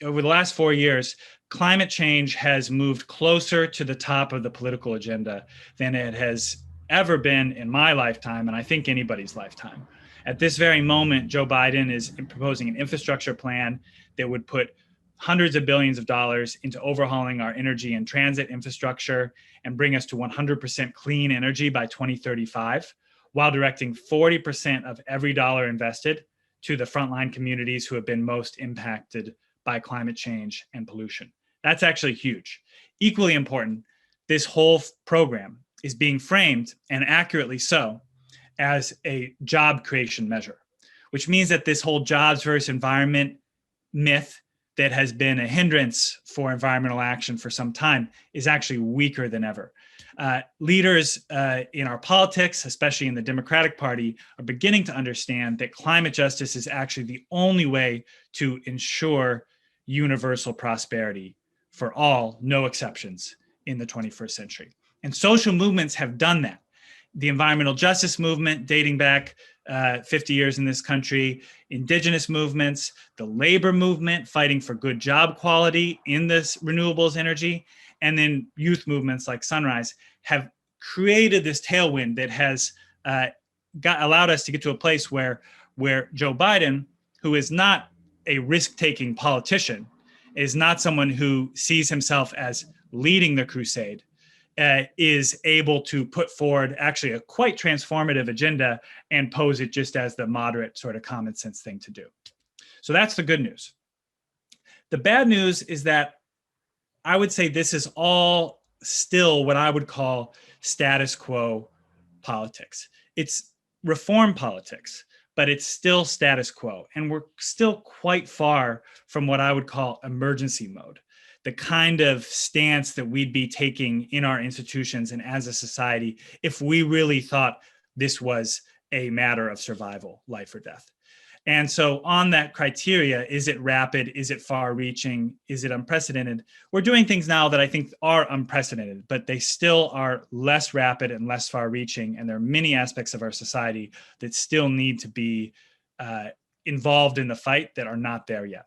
last 4 years, climate change has moved closer to the top of the political agenda than it has ever been in my lifetime, and I think anybody's lifetime. At this very moment, Joe Biden is proposing an infrastructure plan that would put hundreds of billions of dollars into overhauling our energy and transit infrastructure and bring us to 100% clean energy by 2035, while directing 40% of every dollar invested to the frontline communities who have been most impacted by climate change and pollution. That's actually huge. Equally important, this whole program is being framed, and accurately so, as a job creation measure, which means that this whole jobs versus environment myth that has been a hindrance for environmental action for some time is actually weaker than ever. Leaders in our politics, especially in the Democratic Party, are beginning to understand that climate justice is actually the only way to ensure universal prosperity for all, no exceptions, in the 21st century. And social movements have done that. The environmental justice movement, dating back 50 years in this country, indigenous movements, the labor movement, fighting for good job quality in this renewables energy, and then youth movements like Sunrise have created this tailwind that has allowed us to get to a place where Joe Biden, who is not a risk-taking politician, is not someone who sees himself as leading the crusade, is able to put forward actually a quite transformative agenda and pose it just as the moderate sort of common sense thing to do. So that's the good news. The bad news is that I would say this is all still what I would call status quo politics. It's reform politics, but it's still status quo. And we're still quite far from what I would call emergency mode, the kind of stance that we'd be taking in our institutions and as a society if we really thought this was a matter of survival, life or death. And so on that criteria, is it rapid? Is it far-reaching? Is it unprecedented? We're doing things now that I think are unprecedented, but they still are less rapid and less far-reaching. And there are many aspects of our society that still need to be involved in the fight that are not there yet.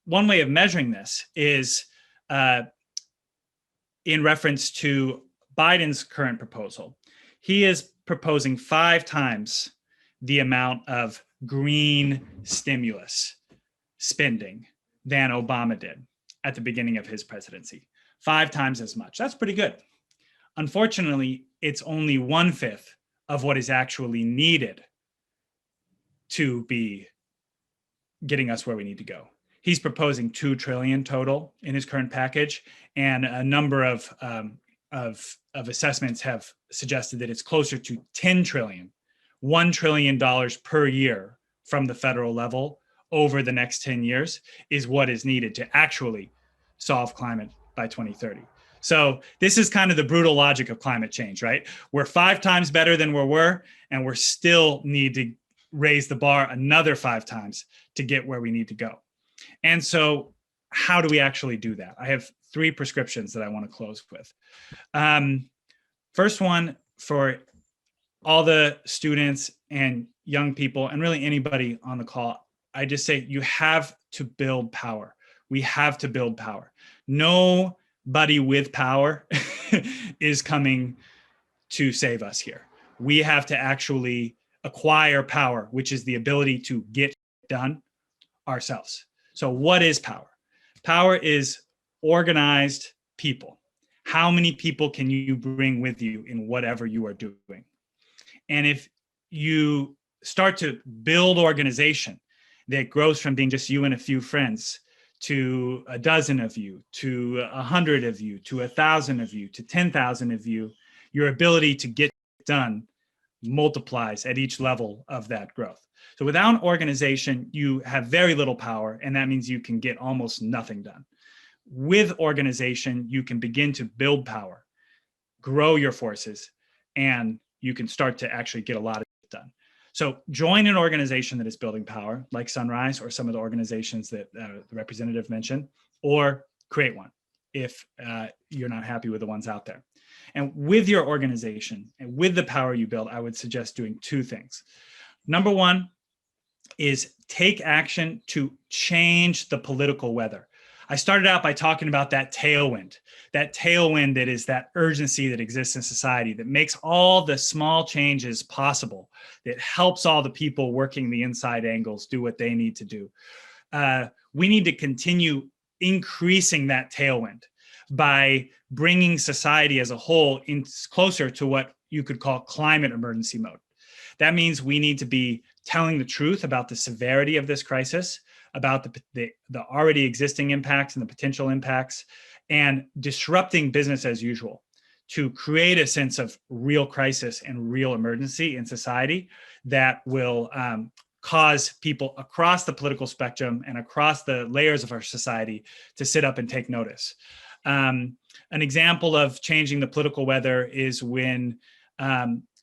One way of measuring this is in reference to Biden's current proposal. He is proposing 5 times the amount of green stimulus spending than Obama did at the beginning of his presidency. 5 times as much. That's pretty good. Unfortunately, it's only 1/5 of what is actually needed to be getting us where we need to go. He's proposing $2 trillion total in his current package, and a number of assessments have suggested that it's closer to $10 trillion, $1 trillion per year from the federal level over the next 10 years is what is needed to actually solve climate by 2030. So this is kind of the brutal logic of climate change, right? We're 5 times better than we were, and we're still need to raise the bar another 5 times to get where we need to go. And so how do we actually do that? I have 3 prescriptions that I want to close with. First one, for all the students and young people, and really anybody on the call, I just say you have to build power. We have to build power. Nobody with power is coming to save us here. We have to actually acquire power, which is the ability to get done ourselves. So what is power? Power is organized people. How many people can you bring with you in whatever you are doing? And if you start to build organization that grows from being just you and a few friends to a dozen of you, to 100 of you, to 1,000 of you, to 10,000 of you, your ability to get done multiplies at each level of that growth. So without organization, you have very little power, and that means you can get almost nothing done. With organization, you can begin to build power, grow your forces, and you can start to actually get a lot of it done. So join an organization that is building power, like Sunrise or some of the organizations that the representative mentioned, or create one if you're not happy with the ones out there. And with your organization and with the power you build, I would suggest doing 2 things. Number 1 is take action to change the political weather. I started out by talking about that tailwind that is that urgency that exists in society that makes all the small changes possible, that helps all the people working the inside angles do what they need to do. We need to continue increasing that tailwind by bringing society as a whole in closer to what you could call climate emergency mode. That means we need to be telling the truth about the severity of this crisis, about the already existing impacts and the potential impacts, and disrupting business as usual to create a sense of real crisis and real emergency in society that will cause people across the political spectrum and across the layers of our society to sit up and take notice. An example of changing the political weather is when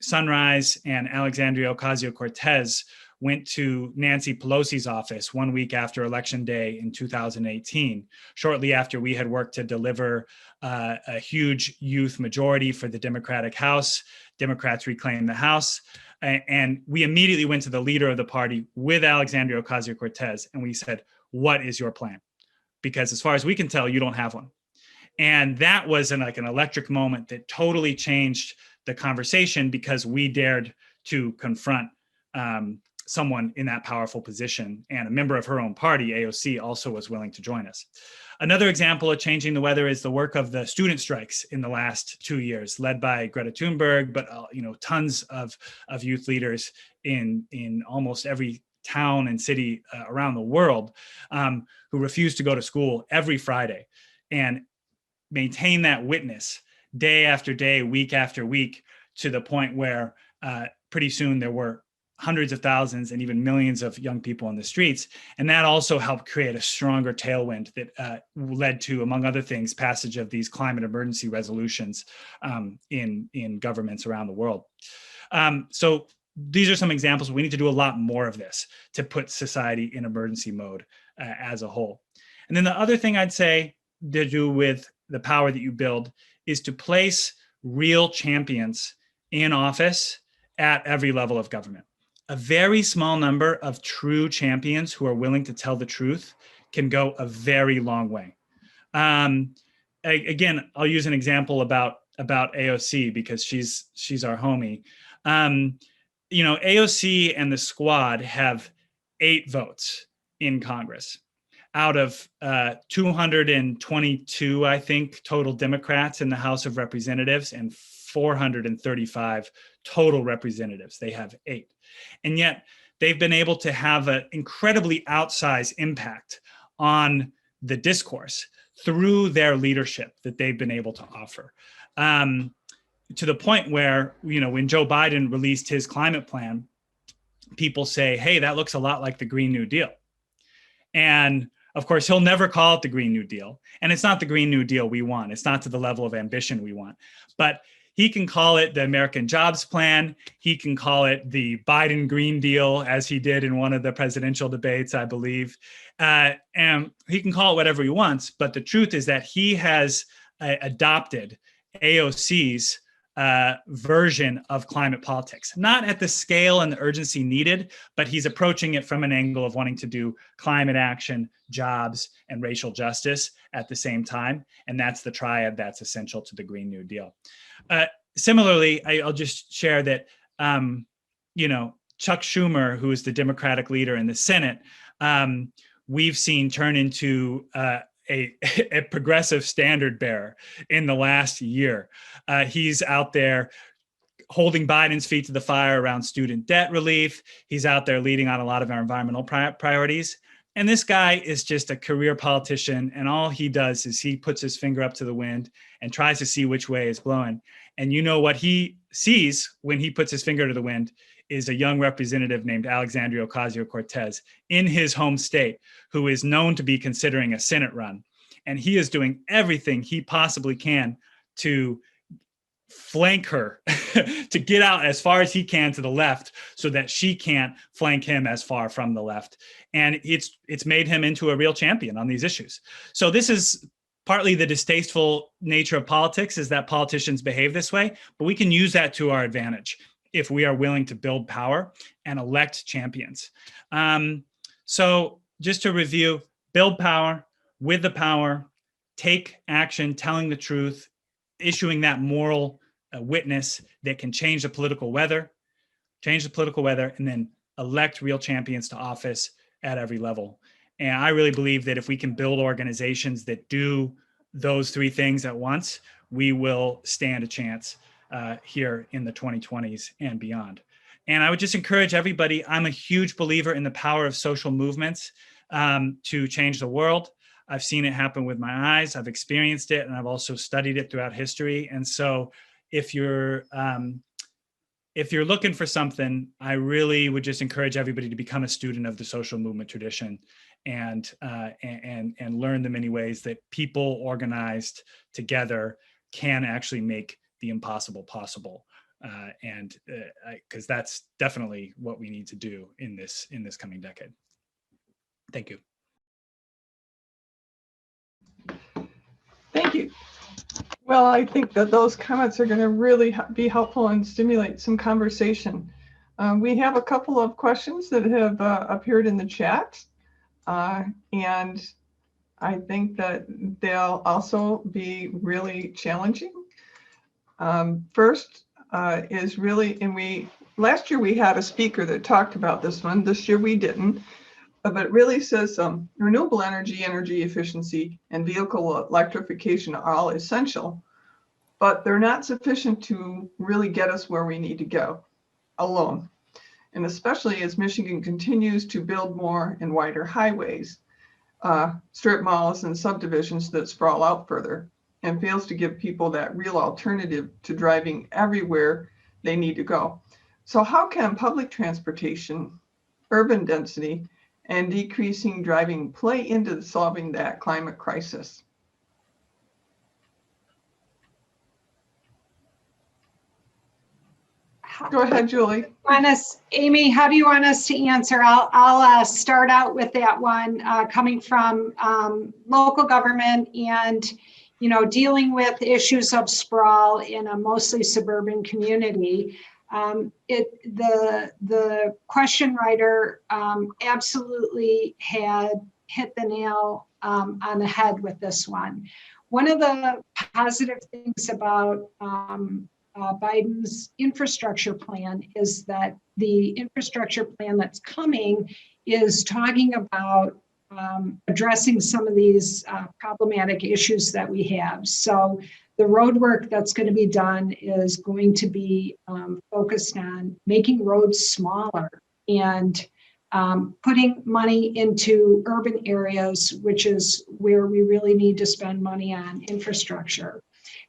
Sunrise and Alexandria Ocasio-Cortez went to Nancy Pelosi's office 1 week after Election Day in 2018, shortly after we had worked to deliver a huge youth majority for the Democratic House. Democrats reclaimed the House. And we immediately went to the leader of the party with Alexandria Ocasio-Cortez, and we said, what is your plan? Because as far as we can tell, you don't have one. And that was an electric moment that totally changed the conversation, because we dared to confront someone in that powerful position, and a member of her own party, AOC, also was willing to join us. Another example of changing the weather is the work of the student strikes in the last 2 years, led by Greta Thunberg, but tons of youth leaders in almost every town and city around the world who refuse to go to school every Friday and maintain that witness day after day, week after week, to the point where pretty soon there were hundreds of thousands and even millions of young people in the streets. And that also helped create a stronger tailwind that led to, among other things, passage of these climate emergency resolutions in governments around the world. So these are some examples. We need to do a lot more of this to put society in emergency mode as a whole. And then the other thing I'd say to do with the power that you build is to place real champions in office at every level of government. A very small number of true champions who are willing to tell the truth can go a very long way. Again, I'll use an example about AOC, because she's our homie. AOC and the squad have 8 votes in Congress out of 222, I think, total Democrats in the House of Representatives, and 435 total representatives. They have 8. And yet they've been able to have an incredibly outsized impact on the discourse through their leadership that they've been able to offer. To the point where, when Joe Biden released his climate plan, people say, hey, that looks a lot like the Green New Deal. And of course, he'll never call it the Green New Deal. And it's not the Green New Deal we want. It's not to the level of ambition we want. But he can call it the American Jobs Plan. He can call it the Biden Green Deal, as he did in one of the presidential debates, I believe. And he can call it whatever he wants. But the truth is that he has adopted AOC's version of climate politics, not at the scale and the urgency needed, but he's approaching it from an angle of wanting to do climate action, jobs, and racial justice at the same time. And that's the triad that's essential to the Green New Deal. Similarly, I'll just share that, Chuck Schumer, who is the Democratic leader in the Senate, we've seen turn into a progressive standard bearer in the last year. He's out there holding Biden's feet to the fire around student debt relief. He's out there leading on a lot of our environmental priorities. And this guy is just a career politician. And all he does is he puts his finger up to the wind and tries to see which way it's blowing. And you know what he sees when he puts his finger to the wind is a young representative named Alexandria Ocasio-Cortez in his home state, who is known to be considering a Senate run. And he is doing everything he possibly can to flank her, to get out as far as he can to the left so that she can't flank him as far from the left. And it's made him into a real champion on these issues. So this is partly the distasteful nature of politics, is that politicians behave this way, but we can use that to our advantage if we are willing to build power and elect champions. So just to review, build power with the power, take action, telling the truth, issuing that moral witness that can change the political weather, and then elect real champions to office at every level. And I really believe that if we can build organizations that do those three things at once, we will stand a chance here in the 2020s and beyond. And I would just encourage everybody, I'm a huge believer in the power of social movements to change the world. I've seen it happen with my eyes, I've experienced it, and I've also studied it throughout history. And so if you're looking for something, I really would just encourage everybody to become a student of the social movement tradition and learn the many ways that people organized together can actually make the impossible possible. Because that's definitely what we need to do in this coming decade. Thank you. Thank you. Well, I think that those comments are going to really be helpful and stimulate some conversation. We have a couple of questions that have appeared in the chat, and I think that they'll also be really challenging. First is really, and last year we had a speaker that talked about this one. This year we didn't. But it really says renewable energy, energy efficiency, and vehicle electrification are all essential, but they're not sufficient to really get us where we need to go alone. And especially as Michigan continues to build more and wider highways, strip malls, and subdivisions that sprawl out further, and fails to give people that real alternative to driving everywhere they need to go. So how can public transportation, urban density, and decreasing driving play into solving that climate crisis? Go ahead, Julie. Amy, how do you want us to answer? I'll start out with that one, coming from local government and dealing with issues of sprawl in a mostly suburban community. The question writer absolutely had hit the nail on the head with this one. One of the positive things about Biden's infrastructure plan is that the infrastructure plan that's coming is talking about addressing some of these problematic issues that we have. So the road work that's going to be done is going to be focused on making roads smaller and putting money into urban areas, which is where we really need to spend money on infrastructure.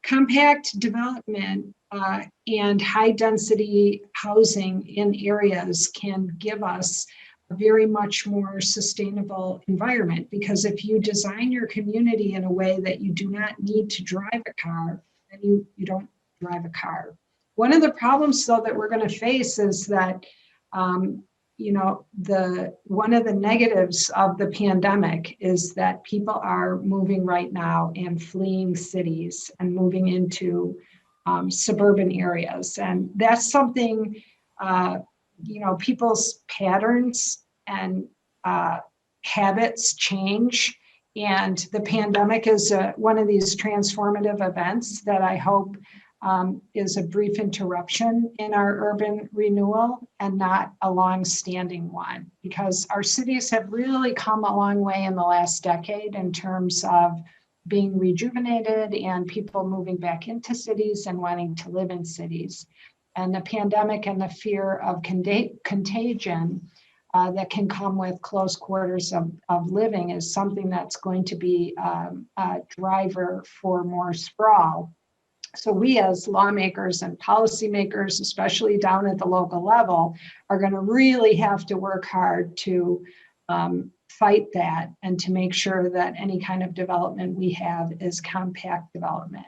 Compact development and high density housing in areas can give us a very much more sustainable environment. Because if you design your community in a way that you do not need to drive a car, then you don't drive a car. One of the problems, though, that we're going to face is that, you know, one of the negatives of the pandemic is that people are moving right now and fleeing cities and moving into suburban areas. And that's something, you know, people's patterns and habits change. And the pandemic is one of these transformative events that I hope is a brief interruption in our urban renewal and not a long-standing one, because our cities have really come a long way in the last decade in terms of being rejuvenated and people moving back into cities and wanting to live in cities. And the pandemic and the fear of contagion that can come with close quarters of living is something that's going to be a driver for more sprawl. So we as lawmakers and policymakers, especially down at the local level, are going to really have to work hard to fight that and to make sure that any kind of development we have is compact development.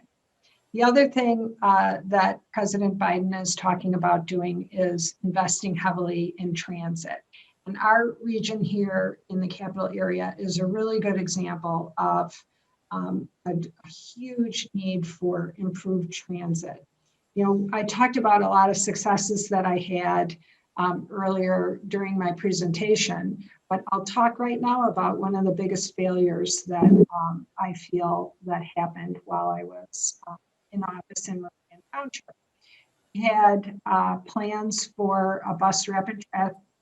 The other thing that President Biden is talking about doing is investing heavily in transit. And our region here in the capital area is a really good example of a huge need for improved transit. You know, I talked about a lot of successes that I had earlier during my presentation, but I'll talk right now about one of the biggest failures that I feel that happened while I was in office in Meridian Township. We had plans for a bus rapid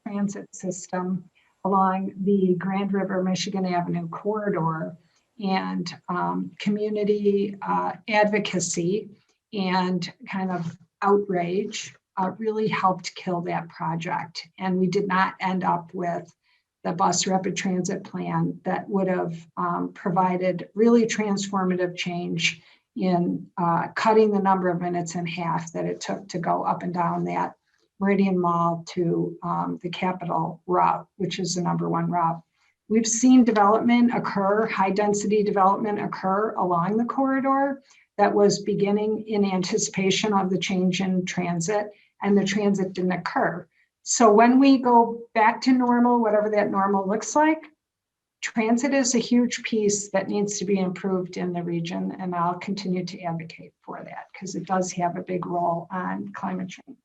transit system along the Grand River, Michigan Avenue corridor, and community advocacy and kind of outrage really helped kill that project. And we did not end up with the bus rapid transit plan that would have provided really transformative change in cutting the number of minutes in half that it took to go up and down that Meridian Mall to the Capitol route, which is the #1 route. We've seen development occur, high density development occur along the corridor that was beginning in anticipation of the change in transit, and the transit didn't occur. So when we go back to normal, whatever that normal looks like, transit is a huge piece that needs to be improved in the region, and I'll continue to advocate for that because it does have a big role on climate change.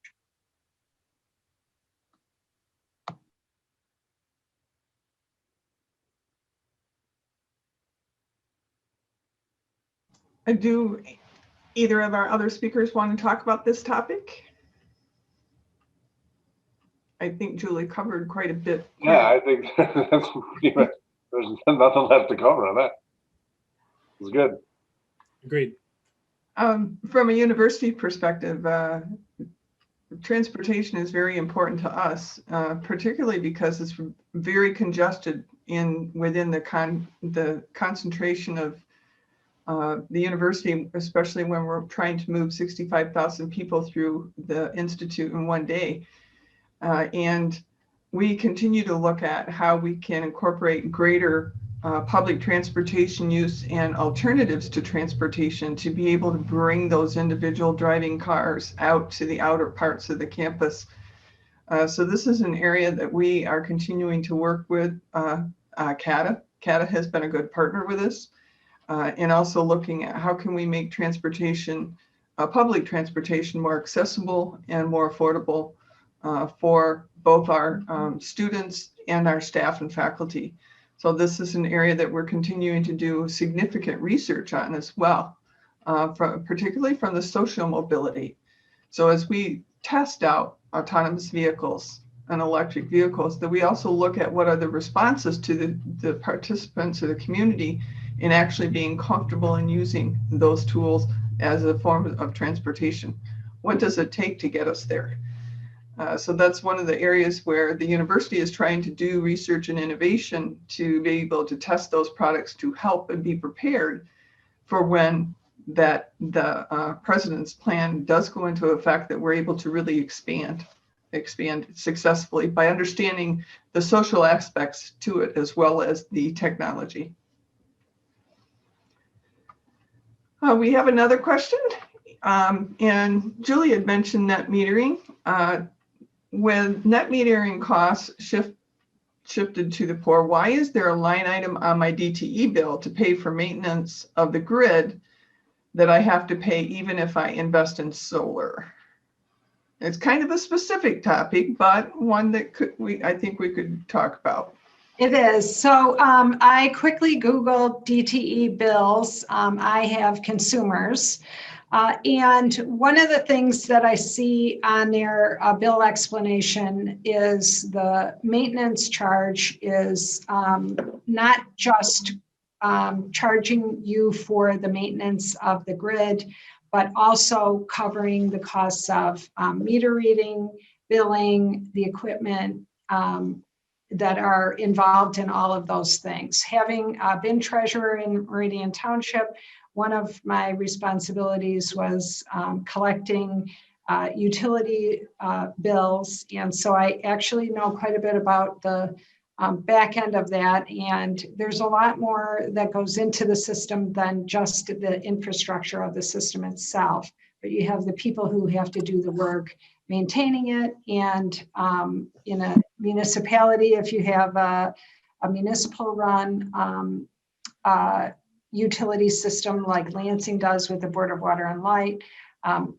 Do either of our other speakers want to talk about this topic? I think Julie covered quite a bit. Yeah, I think that's pretty much, there's nothing left to cover on that. It's good. Agreed. From a university perspective, transportation is very important to us, particularly because it's very congested within the concentration of the university, especially when we're trying to move 65,000 people through the institute in one day. And we continue to look at how we can incorporate greater public transportation use and alternatives to transportation to be able to bring those individual driving cars out to the outer parts of the campus. So this is an area that we are continuing to work with CATA. CATA has been a good partner with us. And also looking at how can we make transportation, public transportation, more accessible and more affordable for both our students and our staff and faculty. So this is an area that we're continuing to do significant research on as well, particularly from the social mobility. So as we test out autonomous vehicles and electric vehicles, that we also look at what are the responses to the participants of the community in actually being comfortable in using those tools as a form of transportation. What does it take to get us there? So that's one of the areas where the university is trying to do research and innovation to be able to test those products to help and be prepared for when the president's plan does go into effect, that we're able to really expand expand successfully by understanding the social aspects to it as well as the technology. We have another question, and Julie had mentioned net metering. When net metering costs shifted to the poor, why is there a line item on my DTE bill to pay for maintenance of the grid that I have to pay even if I invest in solar? It's kind of a specific topic, but one that I think we could talk about. It is. So I quickly Googled DTE bills. I have consumers. And one of the things that I see on their bill explanation is the maintenance charge is not just charging you for the maintenance of the grid, but also covering the costs of meter reading, billing, the equipment that are involved in all of those things. Having been treasurer in Meridian Township, one of my responsibilities was collecting utility bills. And so I actually know quite a bit about the back end of that. And there's a lot more that goes into the system than just the infrastructure of the system itself. But you have the people who have to do the work maintaining it. And in a municipality, if you have a municipal run utility system like Lansing does with the Board of Water and Light,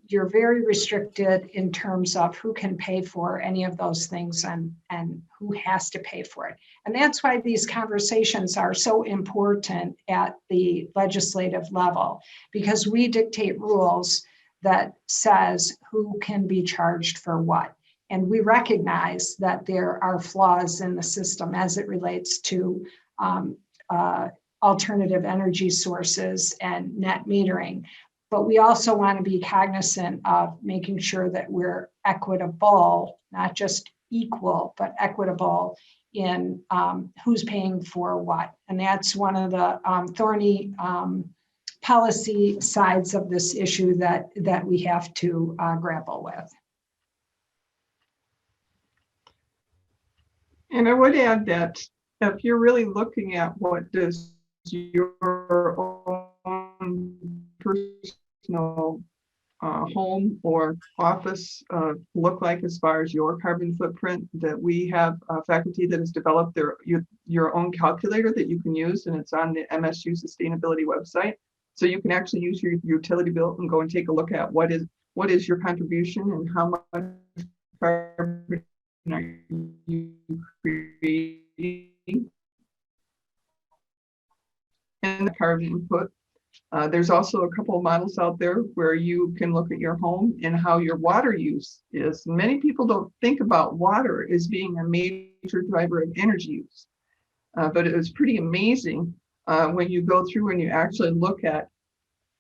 you're very restricted in terms of who can pay for any of those things and who has to pay for it. And that's why these conversations are so important at the legislative level, because we dictate rules that says who can be charged for what. And we recognize that there are flaws in the system as it relates to alternative energy sources and net metering. But we also want to be cognizant of making sure that we're equitable, not just equal, but equitable in who's paying for what. And that's one of the thorny policy sides of this issue that we have to grapple with. And I would add that if you're really looking at what does your own personal home or office look like as far as your carbon footprint, that we have a faculty that has developed your own calculator that you can use, and it's on the MSU sustainability website. So you can actually use your utility bill and go and take a look at what is your contribution and how much carbon are you creating and the carbon input. There's also a couple of models out there where you can look at your home and how your water use is. Many people don't think about water as being a major driver of energy use, but it was pretty amazing when you go through and you actually look at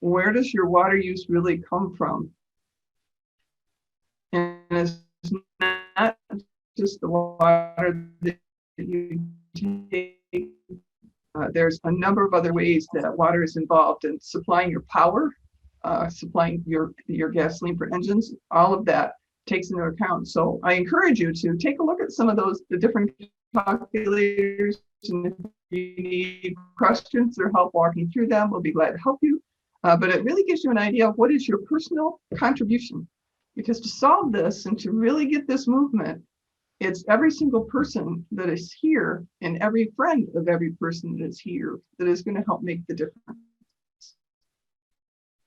where does your water use really come from. And it's not just the water that you take. There's a number of other ways that water is involved in supplying your power, supplying your gasoline for engines. All of that takes into account. So I encourage you to take a look at some of the different calculators. And if you need questions or help walking through them, we'll be glad to help you. But it really gives you an idea of what is your personal contribution. Because to solve this and to really get this movement, it's every single person that is here and every friend of every person that is here that is going to help make the difference.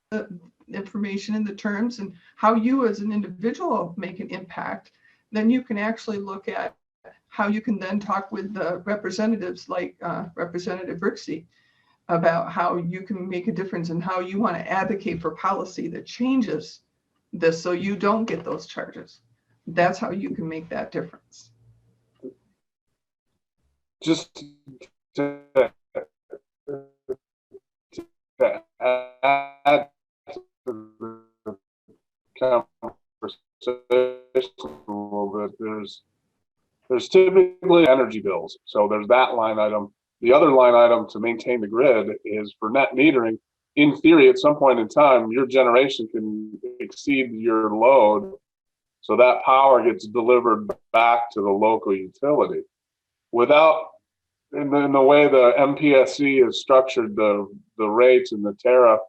The information and the terms and how you as an individual make an impact, then you can actually look at how you can then talk with the representatives like Representative Brixie about how you can make a difference and how you want to advocate for policy that changes this so you don't get those charges. That's how you can make that difference. Just to add to the conversation a little bit, there's typically energy bills. So there's that line item. The other line item to maintain the grid is for net metering. In theory, at some point in time, your generation can exceed your load, So that power gets delivered back to the local utility. Without, in the way the MPSC has structured the rates and the tariff,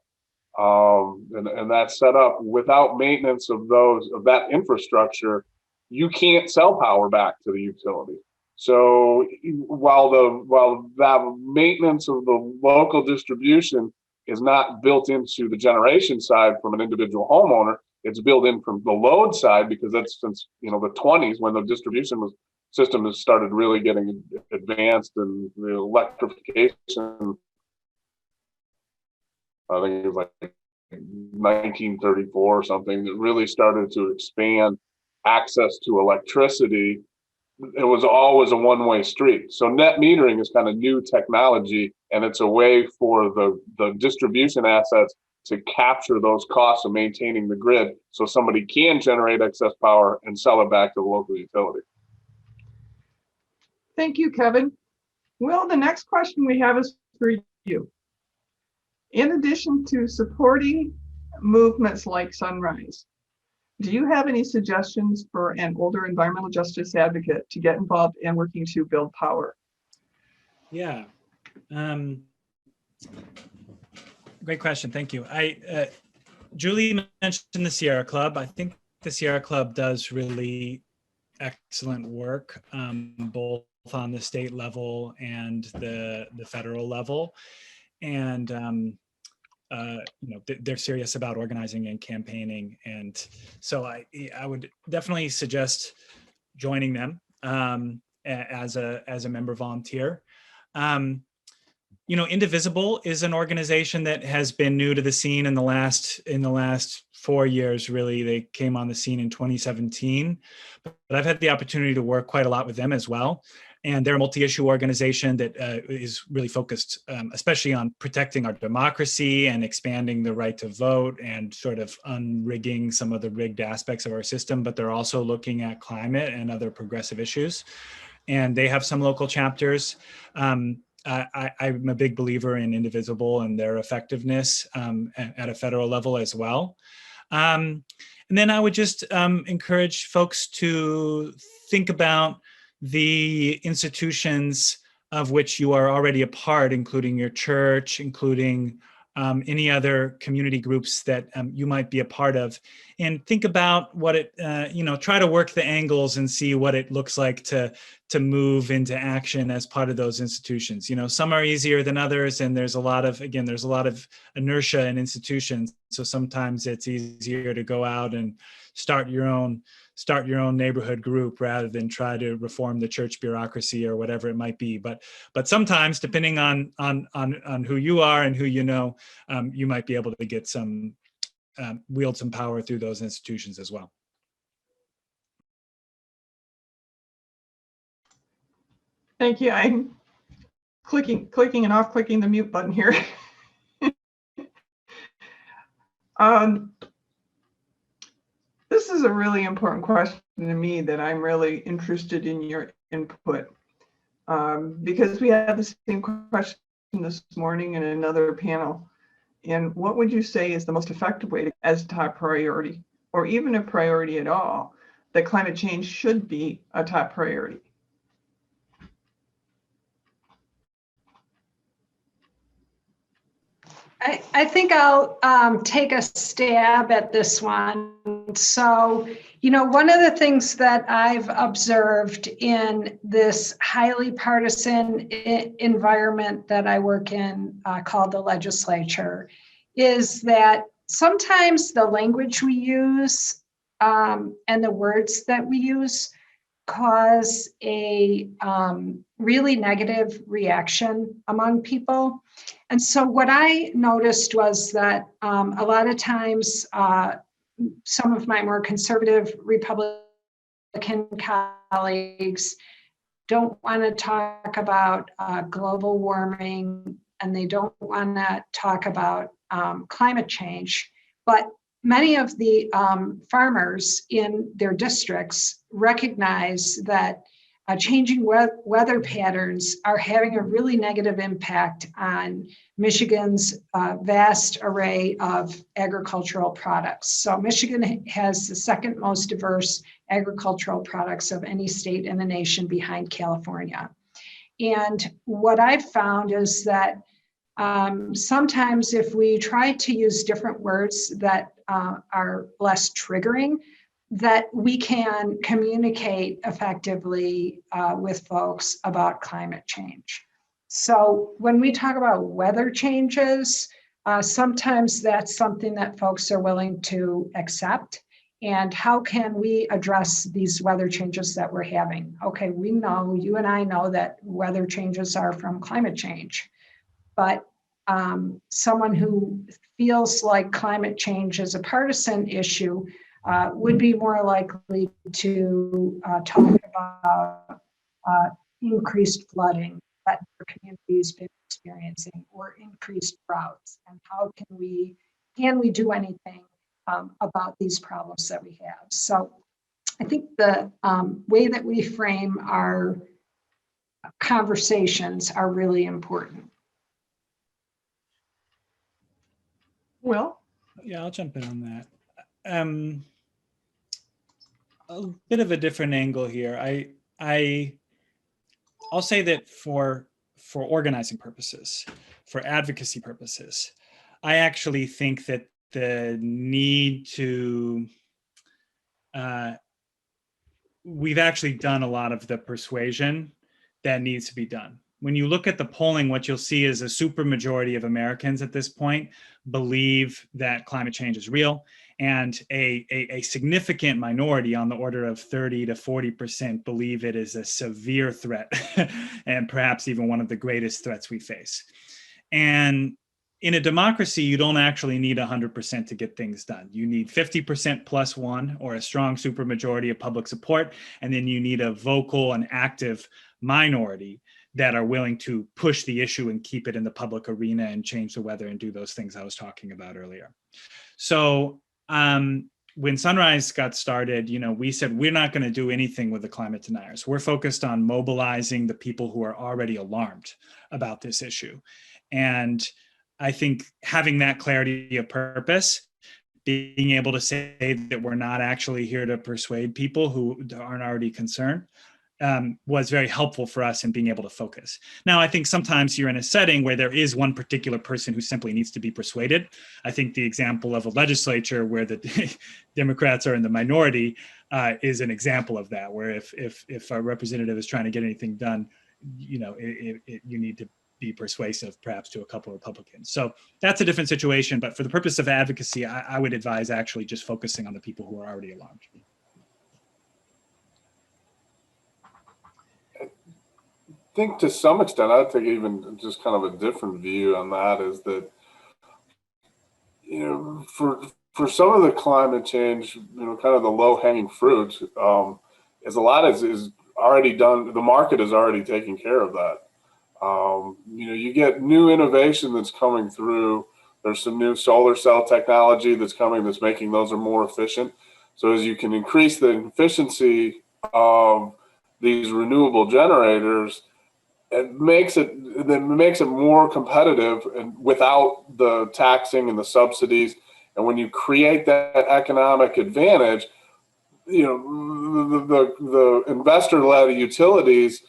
and that's set up, without maintenance of that infrastructure, you can't sell power back to the utility. So while that maintenance of the local distribution is not built into the generation side from an individual homeowner, it's built in from the load side, because that's since the 20s when the distribution system has started really getting advanced, and the electrification, I think it was like 1934 or something, that really started to expand access to electricity. It was always a one-way street. So net metering is kind of new technology, and it's a way for the distribution assets to capture those costs of maintaining the grid, so somebody can generate excess power and sell it back to the local utility. Thank you, Kevin. Will, the next question we have is for you. In addition to supporting movements like Sunrise, do you have any suggestions for an older environmental justice advocate to get involved in working to build power? Yeah. Great question. Thank you. Julie mentioned the Sierra Club. I think the Sierra Club does really excellent work, both on the state level and the federal level. And they're serious about organizing and campaigning, and so I would definitely suggest joining them as a member volunteer. Indivisible is an organization that has been new to the scene in the last 4 years. Really, they came on the scene in 2017, but I've had the opportunity to work quite a lot with them as well. And they're a multi-issue organization that is really focused, especially on protecting our democracy and expanding the right to vote and sort of unrigging some of the rigged aspects of our system. But they're also looking at climate and other progressive issues. And they have some local chapters. I'm a big believer in Indivisible and their effectiveness at a federal level as well. And then I would just encourage folks to think about the institutions of which you are already a part, including your church, including any other community groups that you might be a part of, and think about what it, try to work the angles and see what it looks like to move into action as part of those institutions. Some are easier than others, and there's a lot of inertia in institutions. So sometimes it's easier to go out and start your own neighborhood group rather than try to reform the church bureaucracy or whatever it might be. But sometimes, depending on who you are and who you know, you might be able to get wield some power through those institutions as well. Thank you. I'm clicking and off clicking the mute button here. This is a really important question to me that I'm really interested in your input, because we had the same question this morning in another panel. And what would you say is the most effective way to, as top priority, or even a priority at all, that climate change should be a top priority? I think I'll take a stab at this one. So, one of the things that I've observed in this highly partisan environment that I work in, called the legislature, is that sometimes the language we use and the words that we use cause a really negative reaction among people. And so what I noticed was that a lot of times some of my more conservative Republican colleagues don't want to talk about global warming, and they don't want to talk about climate change. But many of the farmers in their districts recognize that changing weather patterns are having a really negative impact on Michigan's vast array of agricultural products. So Michigan has the second most diverse agricultural products of any state in the nation behind California. And what I've found is that sometimes if we try to use different words that are less triggering, that we can communicate effectively with folks about climate change. So when we talk about weather changes, sometimes that's something that folks are willing to accept. And how can we address these weather changes that we're having? Okay, we know, you and I know that weather changes are from climate change, but someone who feels like climate change is a partisan issue would be more likely to talk about increased flooding that their community's been experiencing, or increased droughts, and how can we do anything about these problems that we have. So I think the way that we frame our conversations are really important. Well, Yeah, I'll jump in on that. A bit of a different angle here. I'll say that for organizing purposes, for advocacy purposes, I actually think that the need to, we've actually done a lot of the persuasion that needs to be done. When you look at the polling, what you'll see is a supermajority of Americans at this point believe that climate change is real, and a significant minority, on the order of 30 to 40%, believe it is a severe threat and perhaps even one of the greatest threats we face. And in a democracy, you don't actually need 100% to get things done. You need 50% plus one, or a strong supermajority of public support, and then you need a vocal and active minority that are willing to push the issue and keep it in the public arena and change the weather and do those things I was talking about earlier. So when Sunrise got started, we said we're not going to do anything with the climate deniers. We're focused on mobilizing the people who are already alarmed about this issue. And I think having that clarity of purpose, being able to say that we're not actually here to persuade people who aren't already concerned, was very helpful for us in being able to focus. Now, I think sometimes you're in a setting where there is one particular person who simply needs to be persuaded. I think the example of a legislature where the Democrats are in the minority is an example of that, where if a representative is trying to get anything done, you need to be persuasive perhaps to a couple of Republicans. So that's a different situation. But for the purpose of advocacy, I would advise actually just focusing on the people who are already alarmed. I think to some extent, I think even just kind of a different view on that is that, for some of the climate change, kind of the low hanging fruit, is a lot is already done. The market is already taking care of that. You get new innovation that's coming through. There's some new solar cell technology that's coming that's making those are more efficient. So as you can increase the efficiency of these renewable generators, it makes it more competitive and without the taxing and the subsidies. And when you create that economic advantage, the investor-led utilities,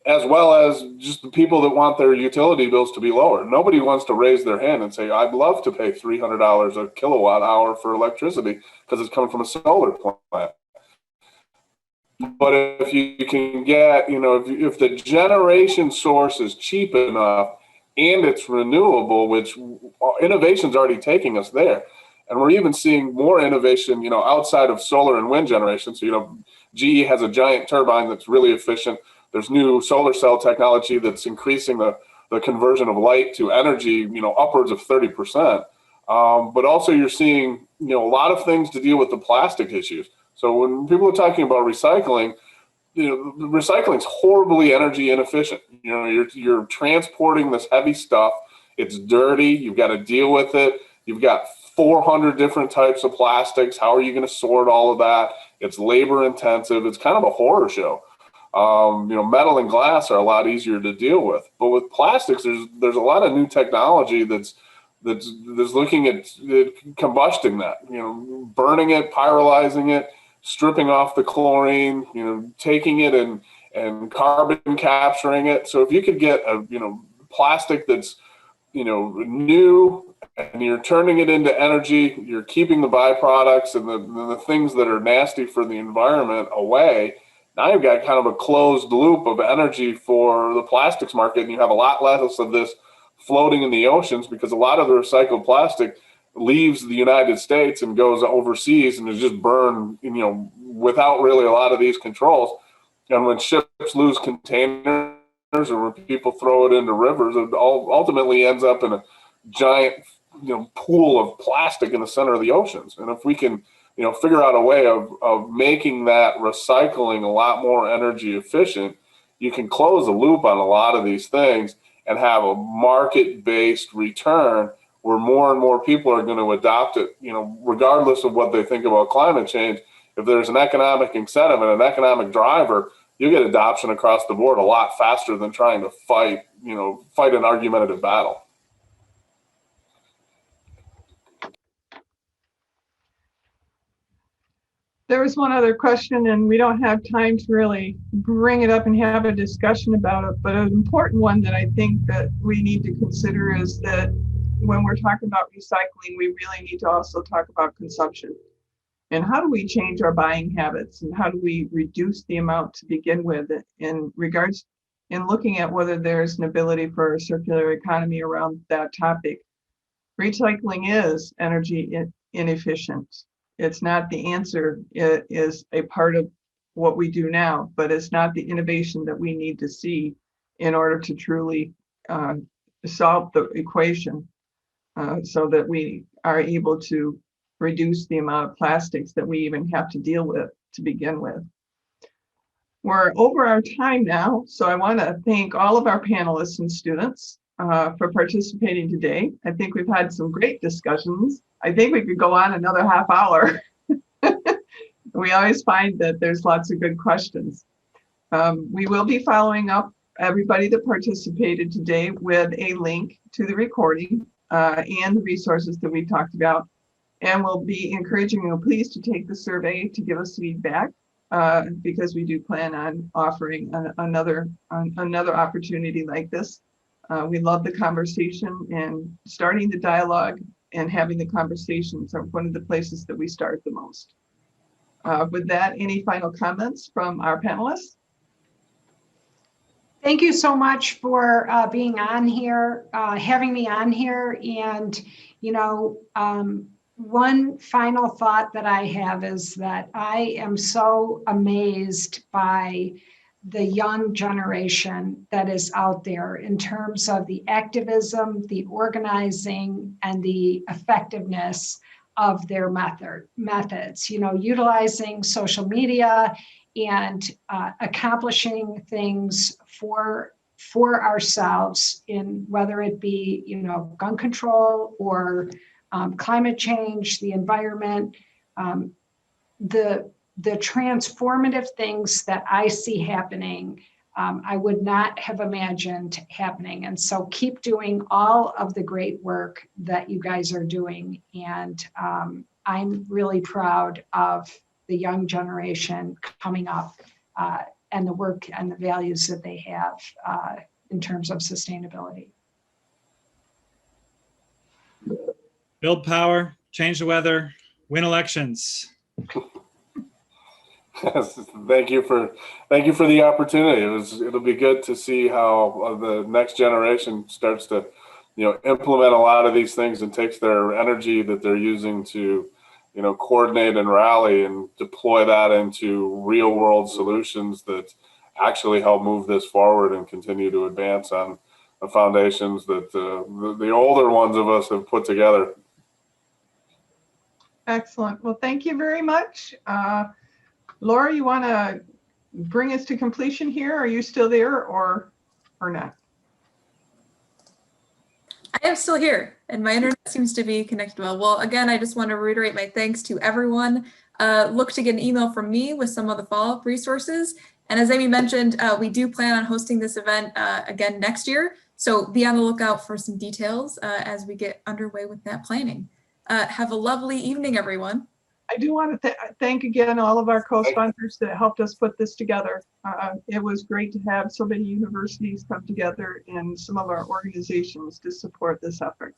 as well as just the people that want their utility bills to be lower. Nobody wants to raise their hand and say, I'd love to pay $300 a kilowatt hour for electricity because it's coming from a solar plant. But if you can get, if the generation source is cheap enough and it's renewable, which innovation's already taking us there. And we're even seeing more innovation, outside of solar and wind generation. So, GE has a giant turbine that's really efficient. There's new solar cell technology that's increasing the conversion of light to energy, upwards of 30%. But also you're seeing, a lot of things to deal with the plastic issues. So when people are talking about recycling, recycling is horribly energy inefficient. You're transporting this heavy stuff. It's dirty. You've got to deal with it. You've got 400 different types of plastics. How are you going to sort all of that? It's labor intensive. It's kind of a horror show. Metal and glass are a lot easier to deal with. But with plastics, there's a lot of new technology that's looking at combusting that, burning it, pyrolyzing it, stripping off the chlorine, taking it and carbon capturing it. So if you could get a plastic that's new, and you're turning it into energy, you're keeping the byproducts and the things that are nasty for the environment away. Now you've got kind of a closed loop of energy for the plastics market, and you have a lot less of this floating in the oceans, because a lot of the recycled plastic leaves the United States and goes overseas and is just burned, without really a lot of these controls. And when ships lose containers, or when people throw it into rivers, it ultimately ends up in a giant, pool of plastic in the center of the oceans. And if we can, figure out a way of making that recycling a lot more energy efficient, you can close the loop on a lot of these things and have a market-based return where more and more people are going to adopt it, regardless of what they think about climate change. If there's an economic incentive and an economic driver, you get adoption across the board a lot faster than trying to fight an argumentative battle. There was one other question, and we don't have time to really bring it up and have a discussion about it, but an important one that I think that we need to consider is that when we're talking about recycling, we really need to also talk about consumption. And how do we change our buying habits, and how do we reduce the amount to begin with in looking at whether there's an ability for a circular economy around that topic? Recycling is energy inefficient. It's not the answer. It is a part of what we do now, but it's not the innovation that we need to see in order to truly solve the equation, so that we are able to reduce the amount of plastics that we even have to deal with to begin with. We're over our time now, so I want to thank all of our panelists and students for participating today. I think we've had some great discussions. I think we could go on another half hour. We always find that there's lots of good questions. We will be following up everybody that participated today with a link to the recording and the resources that we talked about. And we'll be encouraging you, please, to take the survey to give us feedback, because we do plan on offering another opportunity like this. We love the conversation, and starting the dialogue and having the conversations are one of the places that we start the most. With that, any final comments from our panelists? Thank you so much for being on here, having me on here. And, one final thought that I have is that I am so amazed by the young generation that is out there in terms of the activism, the organizing, and the effectiveness of their methods, utilizing social media and accomplishing things for ourselves, in whether it be, gun control or climate change, the environment, the transformative things that I see happening, I would not have imagined happening. And so keep doing all of the great work that you guys are doing. And I'm really proud of the young generation coming up and the work and the values that they have in terms of sustainability. Build power, change the weather, win elections. Yes, thank you for the opportunity. It'll be good to see how the next generation starts to, implement a lot of these things and takes their energy that they're using to, coordinate and rally and deploy that into real world solutions that actually help move this forward and continue to advance on the foundations that the older ones of us have put together. Excellent. Well, thank you very much. Laura, you want to bring us to completion here? Are you still there or not? I am still here, and my internet seems to be connected well. Well, again, I just want to reiterate my thanks to everyone. Look to get an email from me with some of the follow-up resources. And as Amy mentioned, we do plan on hosting this event again next year. So be on the lookout for some details as we get underway with that planning. Have a lovely evening, everyone. I do want to thank again all of our co-sponsors that helped us put this together. It was great to have so many universities come together and some of our organizations to support this effort.